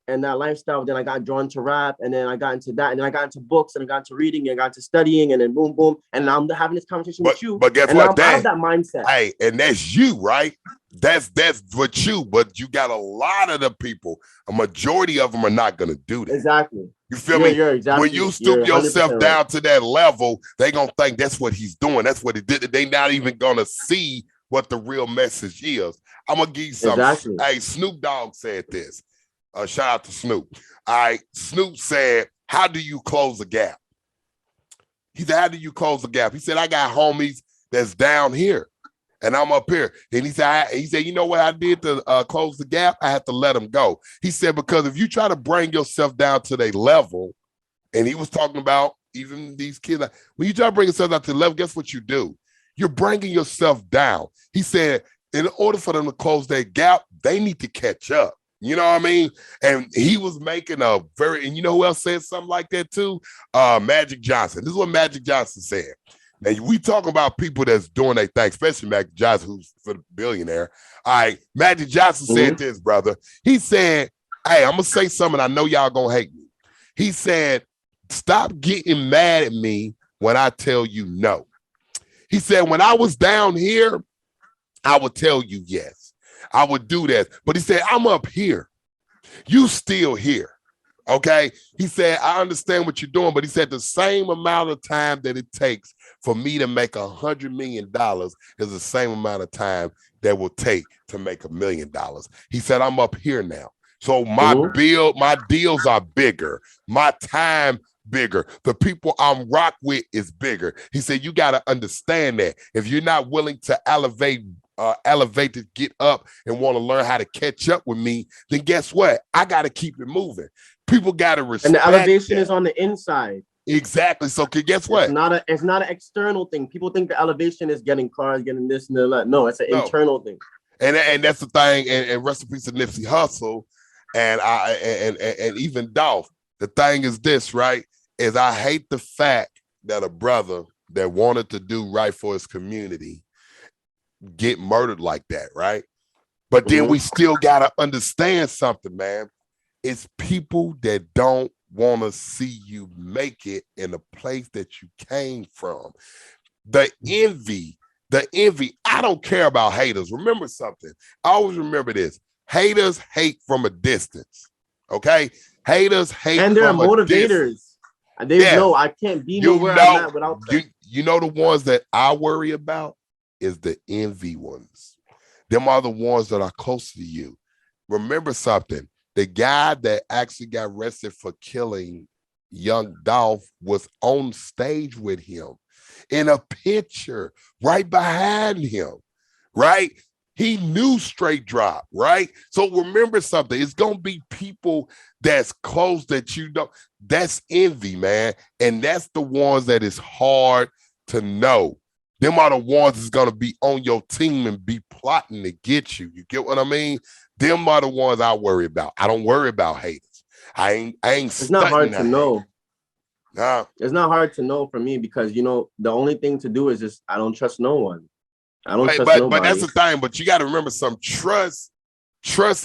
and that lifestyle. Then I got drawn to rap, and then I got into that, and then I got into books, and I got into reading, and I got into studying, and then boom, boom. And now I'm having this conversation with you. But guess and what? I'm out of that mindset. Hey, and that's you, right? That's what you, but you got a lot of the people, a majority of them are not going to do that. Exactly. You feel me? Exactly, when you stoop yourself down to that level, they going to think that's what he's doing. That's what he did. They not even going to see what the real message is. I'm going to give you something. Exactly. Hey, Snoop Dogg said this. Shout out to Snoop. All right. Snoop said, how do you close a gap? He said, how do you close the gap? He said, I got homies that's down here and I'm up here. And he said, you know what I did to close the gap? I had to let them go. He said, because if you try to bring yourself down to their level, and he was talking about even these kids, when you try to bring yourself down to the level, guess what you do? You're bringing yourself down. He said, in order for them to close that gap, they need to catch up. You know what I mean? And he was making and you know who else said something like that too? Magic Johnson. This is what Magic Johnson said. Now, we talk about people that's doing their thing, especially Magic Johnson, who's for the billionaire. All right, Magic Johnson said this, brother. He said, hey, I'm going to say something. I know y'all going to hate me. He said, stop getting mad at me when I tell you no. He said, when I was down here, I would tell you yes. I would do that. But he said, I'm up here. You still here. Okay. He said, I understand what you're doing, but he said the same amount of time that it takes for me to make $100 million is the same amount of time that will take to make $1 million. He said, I'm up here now. So my deals are bigger. My time bigger. The people I'm rock with is bigger. He said, you got to understand that. If you're not willing to elevate to get up and want to learn how to catch up with me, then guess what? I got to keep it moving. People got to respect. And the elevation is on the inside. Exactly. So guess what? It's not an external thing. People think the elevation is getting cars, getting this and that. No, it's an internal thing. And that's the thing. And rest in peace to Nipsey Hussle and even Dolph. The thing is this, right? Is I hate the fact that a brother that wanted to do right for his community get murdered like that, right? But then we still gotta understand something, man. It's people that don't want to see you make it in the place that you came from. The envy. I don't care about haters. Remember something. I always remember this. Haters hate from a distance. Okay? Haters hate and they're from motivators. And they know I can't be nowhere I'm at without them. You know the ones that I worry about is the envy ones. Them are the ones that are close to you. Remember something. The guy that actually got arrested for killing young Dolph was on stage with him in a picture right behind him, right? He knew straight drop, right? So remember something. It's going to be people that's close that you don't. That's envy, man. And that's the ones that is hard to know. Them are the ones that's going to be on your team and be plotting to get you. You get what I mean? Them are the ones I worry about. I don't worry about haters. I ain't. It's not hard to know. Nah. It's not hard to know for me because, you know, the only thing to do is just I don't trust no one. I don't trust nobody. But that's the thing. But you got to remember some trust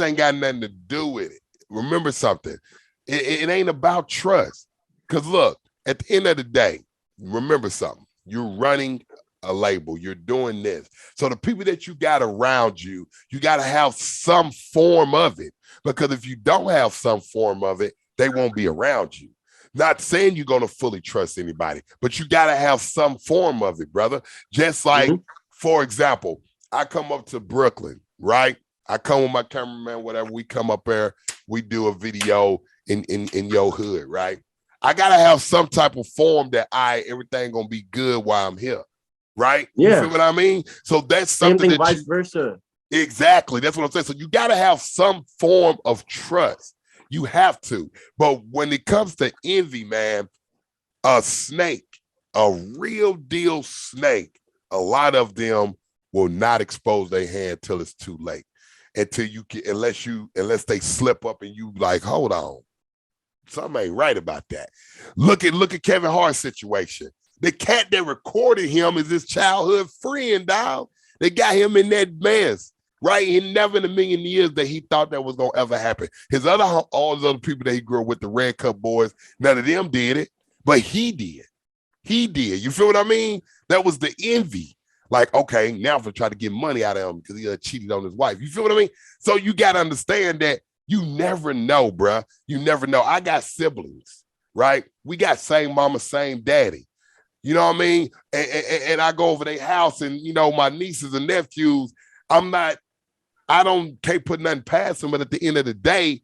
ain't got nothing to do with it. Remember something. It ain't about trust. Because look, at the end of the day, remember something. You're running a label. You're doing this. So the people that you got around you, you got to have some form of it. Because if you don't have some form of it, they won't be around you. Not saying you're going to fully trust anybody, but you got to have some form of it, brother. Just like, for example, I come up to Brooklyn, right? I come with my cameraman, whatever. We come up there, we do a video in your hood, right? I got to have some type of form that everything going to be good while I'm here, right? Yeah. You feel what I mean? So that's something Same thing, vice versa. Exactly. That's what I'm saying. So you got to have some form of trust. You have to. But when it comes to envy, man, a snake, a real deal snake, a lot of them will not expose their hand till it's too late. Until you can, unless they slip up and you like, hold on. Something ain't right about that. Look at Kevin Hart's situation. The cat that recorded him is his childhood friend, dog. They got him in that mess. Right? He never in a million years that he thought that was going to ever happen. All those other people that he grew up with, the Red Cup boys, none of them did it, but he did. He did. You feel what I mean? That was the envy. Like, okay, now I'm going to try to get money out of him because he cheated on his wife. You feel what I mean? So you got to understand that you never know, bruh. You never know. I got siblings, right? We got same mama, same daddy. You know what I mean? And I go over their house and, you know, my nieces and nephews, can't put nothing past them, but at the end of the day,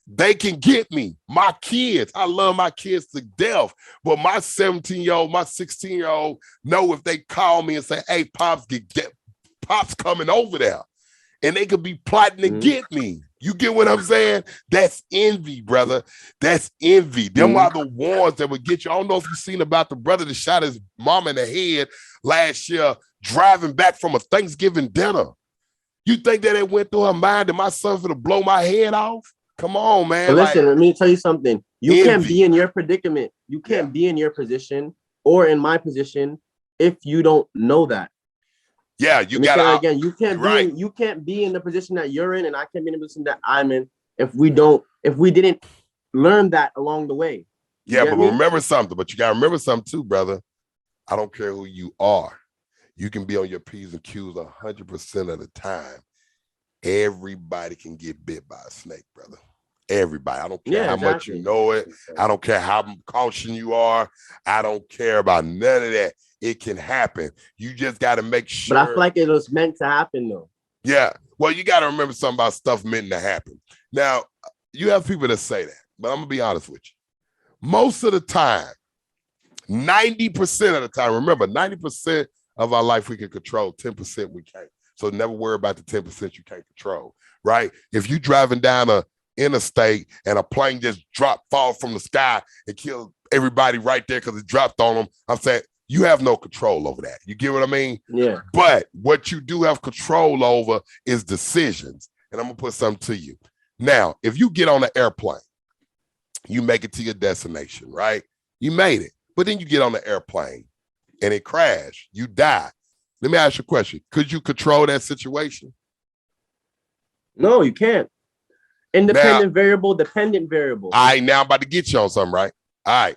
they can get me. My kids, I love my kids to death, but my 17-year-old, my 16-year-old know if they call me and say, hey, Pop's coming over there, and they could be plotting to get me. You get what I'm saying? That's envy, brother. That's envy. Them are the ones that would get you. I don't know if you've seen about the brother that shot his mom in the head last year driving back from a Thanksgiving dinner. You think that it went through her mind that my son's gonna blow my head off? Come on, man. But listen, let me tell you something. You can't be in your predicament. You can't be in your position or in my position if you don't know that. Yeah, you got again. You can't be in the position that you're in, and I can't be in the position that I'm in if we didn't learn that along the way. Yeah, but remember something. But you gotta remember something too, brother. I don't care who you are. You can be on your P's and Q's 100% of the time. Everybody can get bit by a snake, brother. Everybody. I don't care how much you exactly. know it. I don't care how cautious you are. I don't care about none of that. It can happen. You just got to make sure. But I feel like it was meant to happen, though. Yeah. Well, you got to remember something about stuff meant to happen. Now, you have people that say that, but I'm going to be honest with you. Most of the time, 90% of the time, remember, 90% of our life we can control, 10% we can't. So never worry about the 10% you can't control, right? If you driving down a interstate and a plane just fall from the sky and kill everybody right there because it dropped on them, I'm saying you have no control over that. You get what I mean? Yeah. But what you do have control over is decisions. And I'm going to put something to you. Now, if you get on an airplane, you make it to your destination, right? You made it. But then you get on the airplane and it crashed. You die. Let me ask you a question. Could you control that situation? No, you can't. Independent variable, dependent variable. All right, now I'm about to get you on something, right? All right.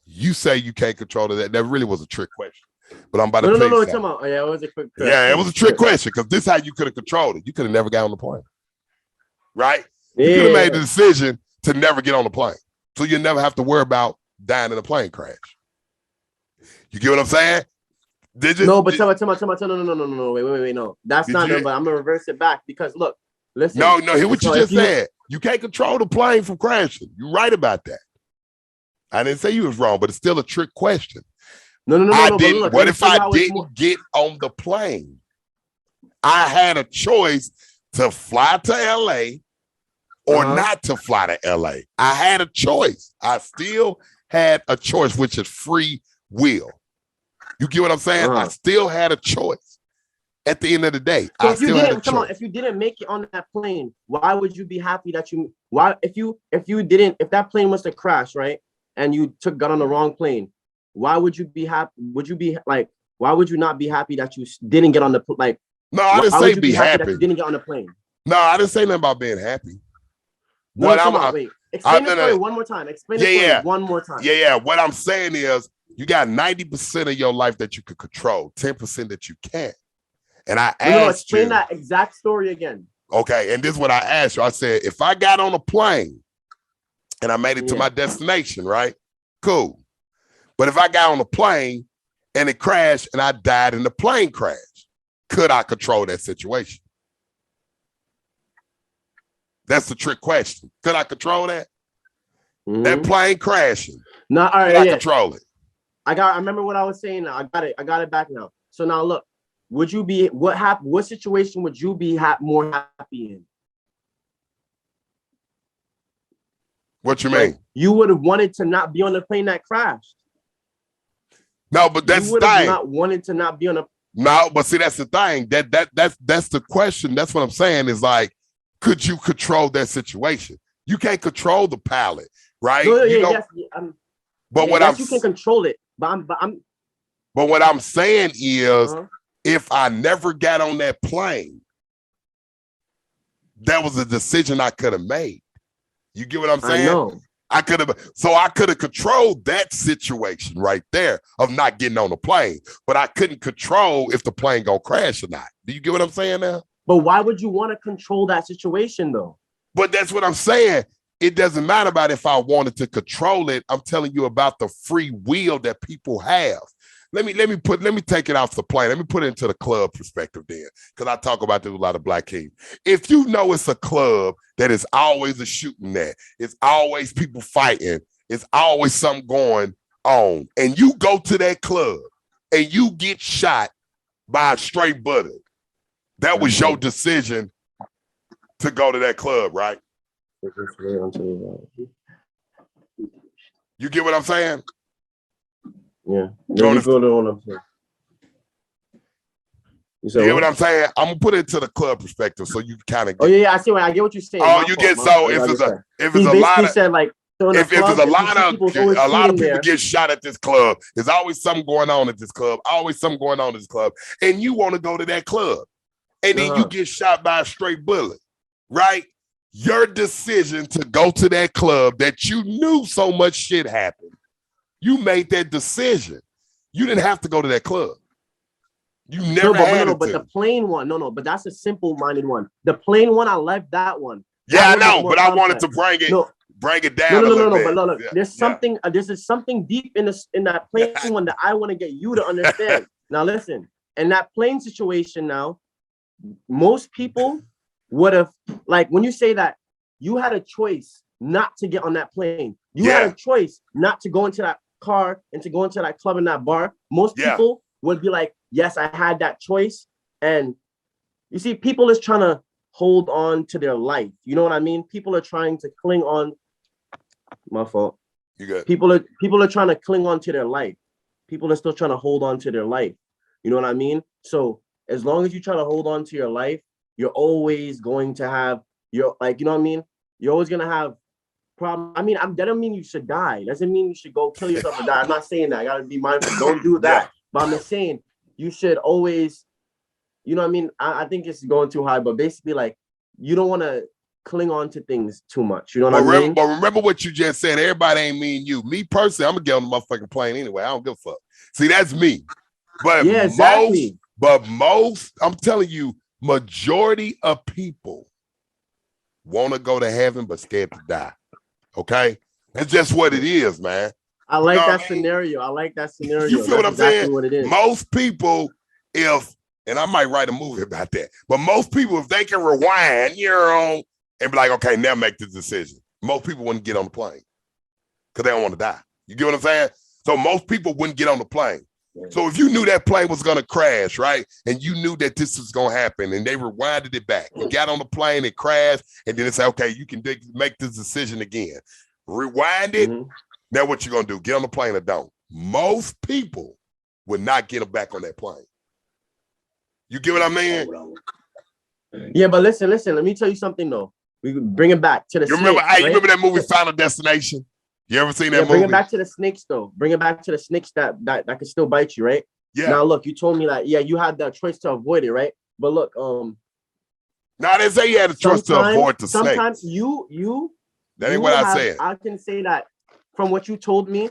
You say you can't control that. That really was a trick question. But I'm about to tell you something. Oh, yeah, it was a quick question. Yeah, it was a trick question because this is how you could have controlled it. You could have never got on the plane. Right? Yeah. You could have made the decision to never get on the plane. So you never have to worry about dying in a plane crash. You get what I'm saying? Did you? No, but tell me, no, wait, no. That's not it, but I'm gonna reverse it back because look, listen. No, hear what you just said. You can't control the plane from crashing. You're right about that. I didn't say you was wrong, but it's still a trick question. No. Look, what if I didn't get on the plane? I had a choice to fly to LA or not to fly to LA. I had a choice. I still had a choice, which is free will. You get what I'm saying? I still had a choice. At the end of the day, so if you didn't make it on that plane, why would you be happy that if that plane was to crash, right? And you got on the wrong plane, why would you be happy? Why would you not be happy that you didn't get on the like? No, I didn't say be happy. That you didn't get on the plane. No, I didn't say nothing about being happy. Wait. Explain the story one more time. Explain the story one more time. Yeah. What I'm saying is you got 90% of your life that you could control, 10% that you can't. And I asked explain that exact story again. Okay, and this is what I asked you. I said, if I got on a plane and I made it to my destination, right? Cool. But if I got on a plane and it crashed and I died in the plane crash, could I control that situation? That's the trick question. Could I control that? Mm-hmm. That plane crashing. No, all right. Could I control it? I remember what I was saying now. I got it back now. So now look, what situation would you be more happy in? What you mean? You would have wanted to not be on the plane that crashed. No, but that's the thing. Not wanted to not be on a. No, but see, that's the thing. That's the question. That's what I'm saying is like, could you control that situation? You can't control the pilot, right? But you can control it. But what I'm saying is, if I never got on that plane, that was a decision I could have made. You get what I'm saying? I know. I could have controlled that situation right there of not getting on the plane, but I couldn't control if the plane gonna crash or not. Do you get what I'm saying now? But why would you want to control that situation though? But that's what I'm saying. It doesn't matter about if I wanted to control it. I'm telling you about the free will that people have. Let me take it off the plane. Let me put it into the club perspective then, because I talk about this with a lot of Black kings. If you know it's a club that is always a shooting net, it's always people fighting, it's always something going on, and you go to that club and you get shot by a stray bullet, that was your decision to go to that club, right? You get what I'm saying? Yeah. You get what I'm saying? I'm gonna put it to the club perspective so you kind of get. Oh yeah, I see. I get what you're saying. If it's a lot of said like. So if there's a lot of people get shot at this club, there's always something going on at this club. Always something going on at this club, and you want to go to that club, and then you get shot by a straight bullet, right? Your decision to go to that club that you knew so much shit happened. You made that decision. You didn't have to go to that club. You never had to. But the plain one, but that's a simple-minded one. The plain one, I left that one. Yeah, I know, but I wanted to bring it down a little bit. But look, there's something. This is something deep in that plane one that I want to get you to understand. Now, listen. In that plane situation, now, most people would have, like, when you say that you had a choice not to get on that plane, you had a choice not to go into that car and to go into that club and that bar. Most people would be like, yes, I had that choice. And you see, people is trying to hold on to their life. You know what I mean? People are trying to cling on. My fault. You good. People are trying to cling on to their life. People are still trying to hold on to their life. You know what I mean? So as long as you try to hold on to your life, you're always going to have you know what I mean? You're always gonna have problems. I mean, that don't mean you should die. Doesn't mean you should go kill yourself or die. I'm not saying that. I gotta be mindful. Don't do that. But I'm just saying you should always, you know what I mean? I think it's going too high, but basically, like, you don't want to cling on to things too much. You know what I mean? But remember what you just said. Everybody ain't me and you. Me personally, I'm gonna get on the motherfucking plane anyway. I don't give a fuck. See, that's me. But exactly. most, I'm telling you, majority of people want to go to heaven but scared to die. Okay? That's just what it is, man. I like that scenario. I like that scenario. You feel what I'm saying? What it is. Most people, and I might write a movie about that, but most people, if they can rewind, and be like, okay, now make the decision. Most people wouldn't get on the plane because they don't want to die. You get what I'm saying? So most people wouldn't get on the plane. So if you knew that plane was going to crash, right, and you knew that this was going to happen, and they rewinded it back, you got on the plane, it crashed, and then it said, okay, you can make this decision again. Rewind it. Mm-hmm. Now what you going to do? Get on the plane or don't? Most people would not get them back on that plane. You get what I mean? Yeah, but listen. Let me tell you something, though. We bring it back to the snakes. You remember that movie, Final Destination? You ever seen that movie? Bring it back to the snakes, though. Bring it back to the snakes that can still bite you, right? Yeah. Now, look, you told me that, you had that choice to avoid it, right? But look, no, they say you had a choice to avoid the snake. Sometimes that ain't what I said. I can say that from what you told me,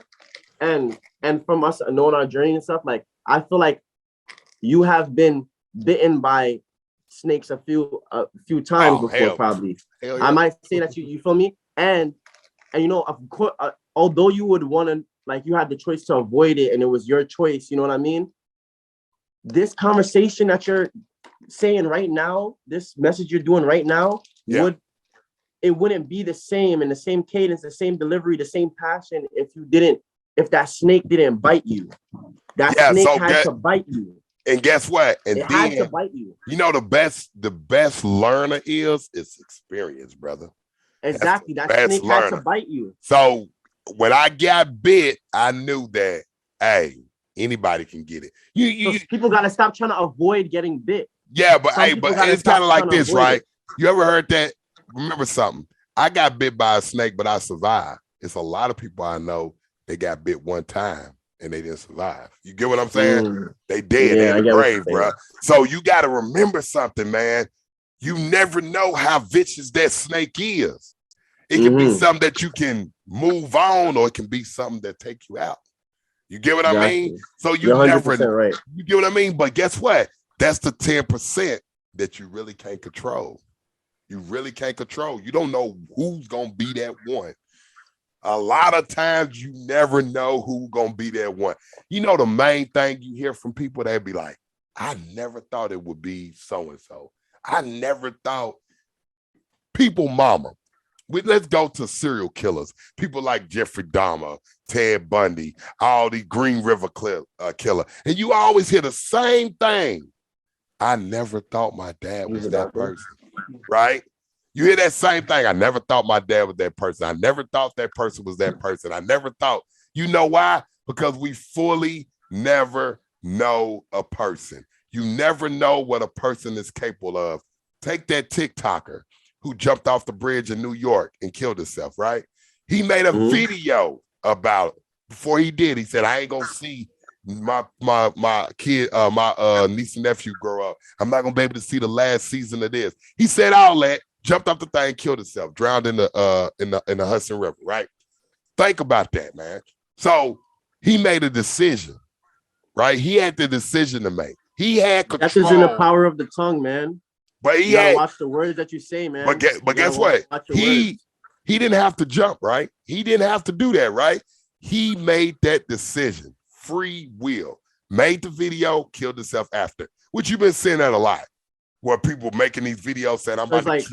and from us knowing our journey and stuff. Like, I feel like you have been bitten by snakes a few times before, probably. Hell yeah. I might say that you feel me, and of course, although you would want to, like, you had the choice to avoid it and it was your choice, you know what I mean? This conversation that you're saying right now, this message you're doing right now, wouldn't be the same, in the same cadence, the same delivery, the same passion if that snake didn't bite you. That snake had to bite you. And guess what? And it had to bite you. You know, the best learner is experience, brother. Exactly. That snake had to bite you. So when I got bit, I knew that, hey, anybody can get it. So people got to stop trying to avoid getting bit. Yeah, but it's kind of like this, right? You ever heard that? Remember something. I got bit by a snake, but I survived. It's a lot of people I know, they ant bit one time and they didn't survive. You get what I'm saying? They dead in the grave, bro. So you got to remember something, man. You never know how vicious that snake is. It can be something that you can move on, or it can be something that take you out. You get what I mean? So you never, right. You get what I mean? But guess what? That's the 10% that you really can't control. You really can't control. You don't know who's going to be that one. A lot of times you never know who's going to be that one. You know, the main thing you hear from people, they'd be like, I never thought it would be so-and-so. I never thought people mama. Let's go to serial killers. People like Jeffrey Dahmer, Ted Bundy, all the Green River killer. And you always hear the same thing. I never thought my dad was that person, right? You hear that same thing. I never thought my dad was that person. I never thought that person was that person. I never thought. You know why? Because we fully never know a person. You never know what a person is capable of. Take that TikToker who jumped off the bridge in New York and killed himself, right? He made a video about it. Before he did, he said, I ain't gonna see my kid, my niece and nephew grow up. I'm not gonna be able to see the last season of this. He said all that, jumped off the thing, killed himself, drowned in the Hudson River, right? Think about that, man. So he made a decision, right? He had the decision to make. He had control. That is in the power of the tongue, man. But you gotta watch the words that you say, man. But guess what? He didn't have to jump, right? He didn't have to do that, right? He made that decision, free will. Made the video, killed himself after. Which you've been seeing that a lot, where people making these videos saying, "I'm about to,"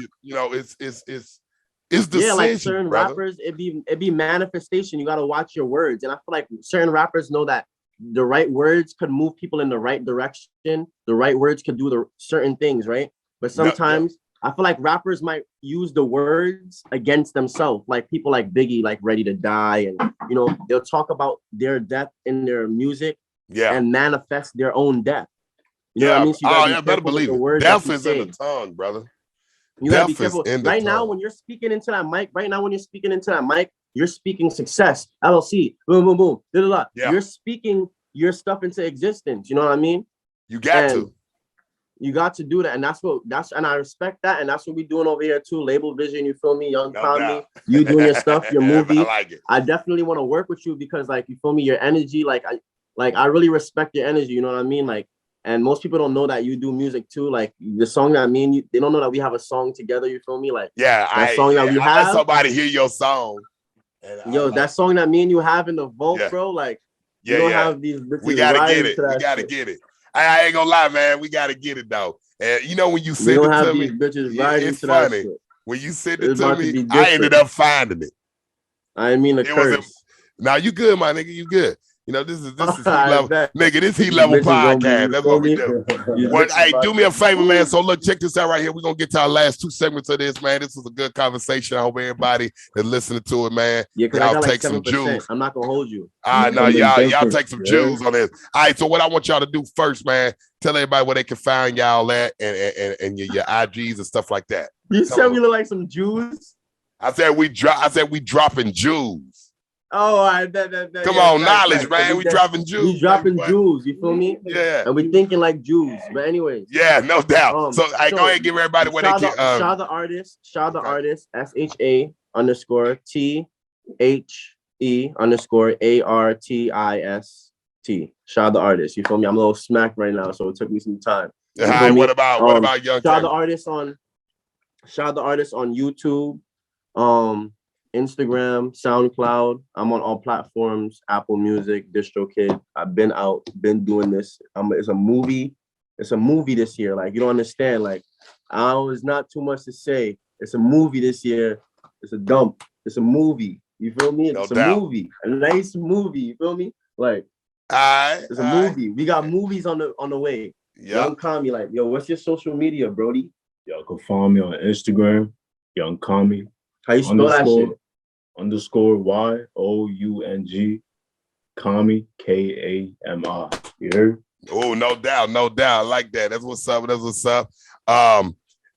it's decision, like certain brother. rappers, it be manifestation. You gotta watch your words, and I feel like certain rappers know that the right words could move people in the right direction. The right words could do the certain things, right? But sometimes I feel like rappers might use the words against themselves, like people like Biggie, like Ready to Die, and they'll talk about their death in their music, and manifest their own death. You know what I mean? So you gotta better believe it. Death is in the tongue, brother. You gotta be careful. Right now, when you're speaking into that mic, you're speaking success. LLC, boom, boom, boom, blah, blah, blah. You're speaking your stuff into existence. You know what I mean? You got to. You got to do that, and and I respect that, and that's what we're doing over here too. Label Vision, you feel me? Young Comedy, you doing your stuff, your movie. I like it. I definitely want to work with you because, like, you feel me? Your energy, I really respect your energy. You know what I mean? Like, and most people don't know that you do music too. Like the song that they don't know that we have a song together. You feel me? Like, song that we have. Let somebody hear your song. That song that me and you have in the vault, bro. Like, you don't have these. We gotta get it. We gotta get it. I ain't gonna lie, man. We gotta get it though. And when you send it to me, it's funny. When you send it to me, I ended up finding it. I mean the curse. Now you good, my nigga. You good. This is heat level, nigga. This heat level podcast. That's what we do. Hey, do me a favor, man. So look, check this out right here. We're gonna get to our last 2 segments of this, man. This was a good conversation. I hope everybody that's listening to it, man. Y'all take some juice. I'm not gonna hold you. No, y'all take some juice on this. All right. So what I want y'all to do first, man, tell everybody where they can find y'all at and your IGs and stuff like that. You said we look like some Jews. I said we dropping Jews. Oh, come on, knowledge, man. We dropping Jews. We dropping Jews. You feel me? Yeah. And we thinking like Jews. But anyways. Yeah, no doubt. So I go ahead and give everybody what they can. Shaw the artist. SHA_THE_ARTIST. Shaw the artist. You feel me? I'm a little smacked right now, so it took me some time. All right, what about Young Shaw the artist on YouTube. Instagram, SoundCloud. I'm on all platforms, Apple Music, DistroKid. I've been doing this. It's a movie. It's a movie this year. Like, you don't understand. Like, it's not too much to say. It's a movie this year. It's a dump. It's a movie. You feel me? It's a movie. A nice movie. You feel me? Like, it's a movie. We got movies on the way. Young Kami, like, yo, what's your social media, Brody? Y'all can follow me on Instagram, Young Kami. How you spell that shit? _YOUNG Kami KAMI. You heard? Oh, no doubt. I like that. That's what's up.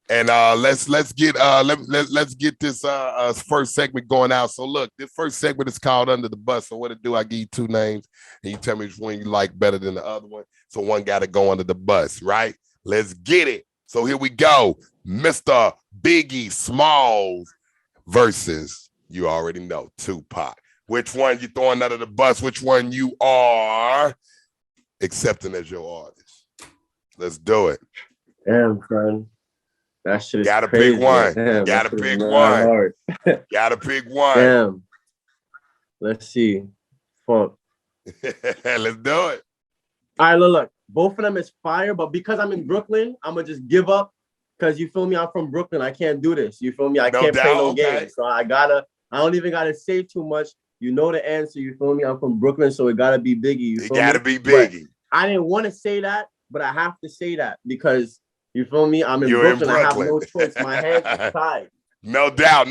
And let's get this first segment going out. So look, this first segment is called Under the Bus. So what it do? I give you 2 names and you tell me which one you like better than the other one. So one got to go under the bus, right? Let's get it. So here we go. Mr. Biggie Smalls versus, you already know, Tupac. Which one you throwing under the bus? Which one you are accepting as your artist? Let's do it. Damn, son. That shit is gotta crazy. Pick one. Damn, gotta pick one. Gotta pick one. Damn. Let's see. Fuck. Let's do it. All right, look. Both of them is fire, but because I'm in Brooklyn, I'm gonna just give up. Cause you feel me? I'm from Brooklyn. I can't do this. You feel me? I can't play no games. So I don't even gotta say too much. You know the answer. You feel me? I'm from Brooklyn, so it gotta be Biggie. It gotta be Biggie. But I didn't want to say that, but I have to say that because you feel me? I'm in Brooklyn. I have no choice. My hands are tied. No doubt.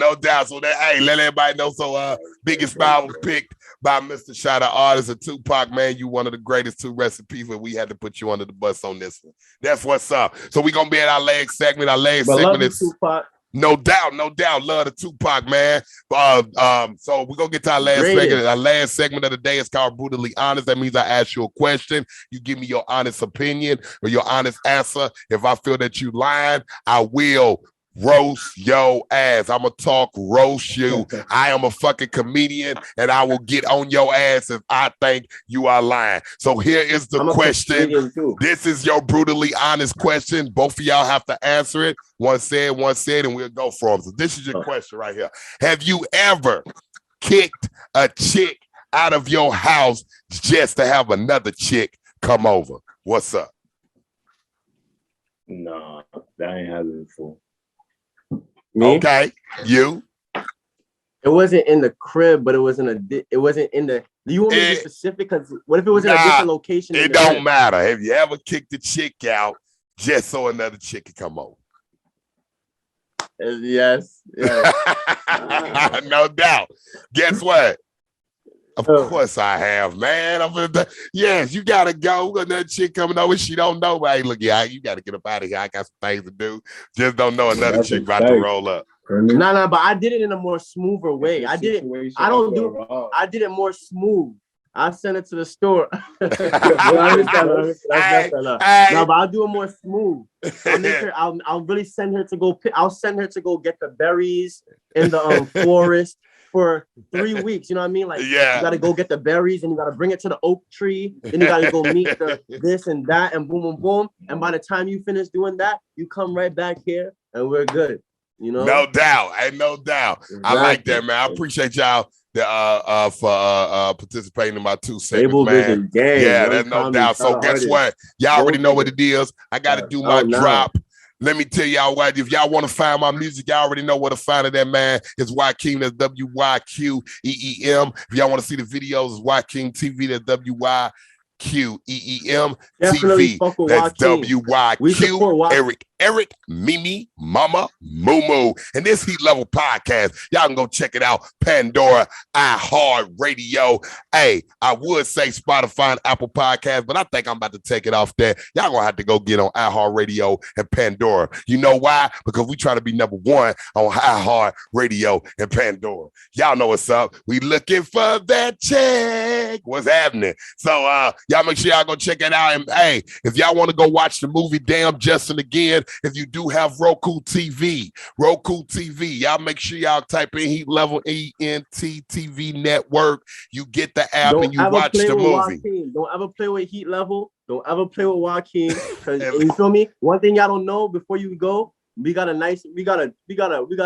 So that, let everybody know. So Biggie Smile was picked by Mr. Shaw the artist of Tupac. Man, you one of the greatest 2 recipes, but we had to put you under the bus on this one. That's what's up. So we're gonna be at our last segment. Our last segment is Tupac. No doubt. Love the Tupac, man. So we're gonna get to our last segment. Our last segment of the day is called Brutally Honest. That means I ask you a question. You give me your honest opinion or your honest answer. If I feel that you lying, I will roast your ass. I'm gonna talk roast you. I am a fucking comedian, and I will get on your ass if I think you are lying. So here is the question. This is your brutally honest question. Both of y'all have to answer it. One said, and we'll go for them. So this is your question right here. Have you ever kicked a chick out of your house just to have another chick come over? What's up? Nah, that ain't happened before. Me? Okay, you. It wasn't in the crib, but it wasn't in the. Do you want me to be specific? Because what if it was in a different location? It don't matter. Have you ever kicked a chick out just so another chick can come over? Yes. No doubt. Guess what? Of course I have, man. Yes, you gotta go. Another chick coming over, she don't know. But hey, look, yeah, you gotta get up out of here. I got some things to do. Just don't know another chick about to roll up. No, but I did it in a more smoother way. I did it more smooth. I sent it to the store. No, but I'll do it more smooth. I'll really send her to go. I'll send her to go get the berries in the forest for 3 weeks. You know what I mean? Like, you gotta go get the berries and you gotta bring it to the oak tree. Then you gotta go meet the this and that and boom, boom, boom. And by the time you finish doing that, you come right back here and we're good. You know? No doubt. Ain't no doubt. Exactly. I like that, man. I appreciate y'all for participating in my 2 segments, man. Yeah, there's no doubt. So guess what? Y'all already know what it is. I got to do my drop. Let me tell y'all what, if y'all want to find my music, y'all already know where to find it, that man. It's Wykeem, that's WYQEEM. If y'all want to see the videos, it's Wykeem TV, that's WYQEEM TV. That's WYQ, Eric, Mimi, Mama, Moo. And this Heat Level podcast, y'all can go check it out. Pandora, iHeartRadio. Hey, I would say Spotify and Apple Podcasts, but I think I'm about to take it off there. Y'all gonna have to go get on iHeartRadio and Pandora. You know why? Because we try to be number 1 on iHeartRadio and Pandora. Y'all know what's up. We looking for that check. What's happening? So y'all make sure y'all go check it out. And hey, if y'all want to go watch the movie Damn Justin again, if you do have Roku TV, y'all make sure y'all type in Heat Level ENT TV Network. You get the app and you watch the movie. Don't ever play with Heat Level. Don't ever play with Joaquin. Because you feel me? One thing y'all don't know before you go, we got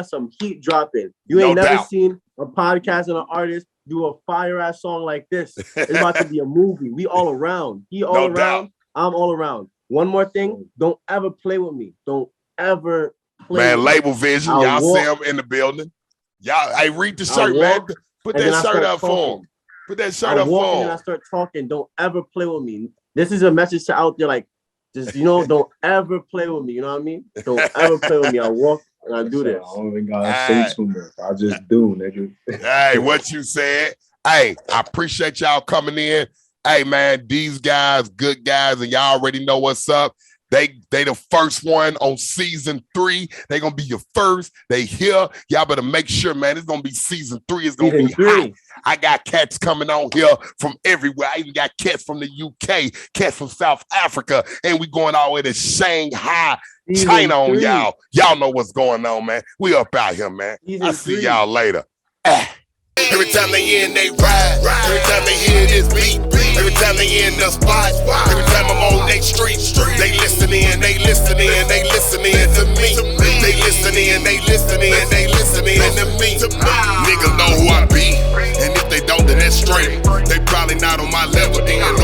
some heat dropping. You ain't never seen a podcast and an artist do a fire ass song like this. It's about to be a movie. We all around. He all around. Doubt. I'm all around. One more thing, don't ever play with me. Don't ever play with me. Label Vision, y'all see him in the building. Y'all, hey, read the shirt, man. Put that shirt up for him. Put that shirt up for him. And I start talking. Don't ever play with me. This is a message to out there, like, just, don't ever play with me. You know what I mean? Don't ever play with me. I walk and I do this. I don't even gotta say too much. I just do, nigga. Hey, what you said. Hey, I appreciate y'all coming in. Hey, man, these guys, good guys, and y'all already know what's up. They the first one on season 3. They gonna be your first. They here. Y'all better make sure, man. It's gonna be season 3. It's gonna be hot. I got cats coming on here from everywhere. I even got cats from the UK, cats from South Africa, and we going all the way to Shanghai, China on y'all. Y'all know what's going on, man. We up out here, man. I see y'all later. Every time they in, they ride. Every time they hear this beat. Every time they in the spot. Every time I'm on they street. They listening to me. They listening, they listening.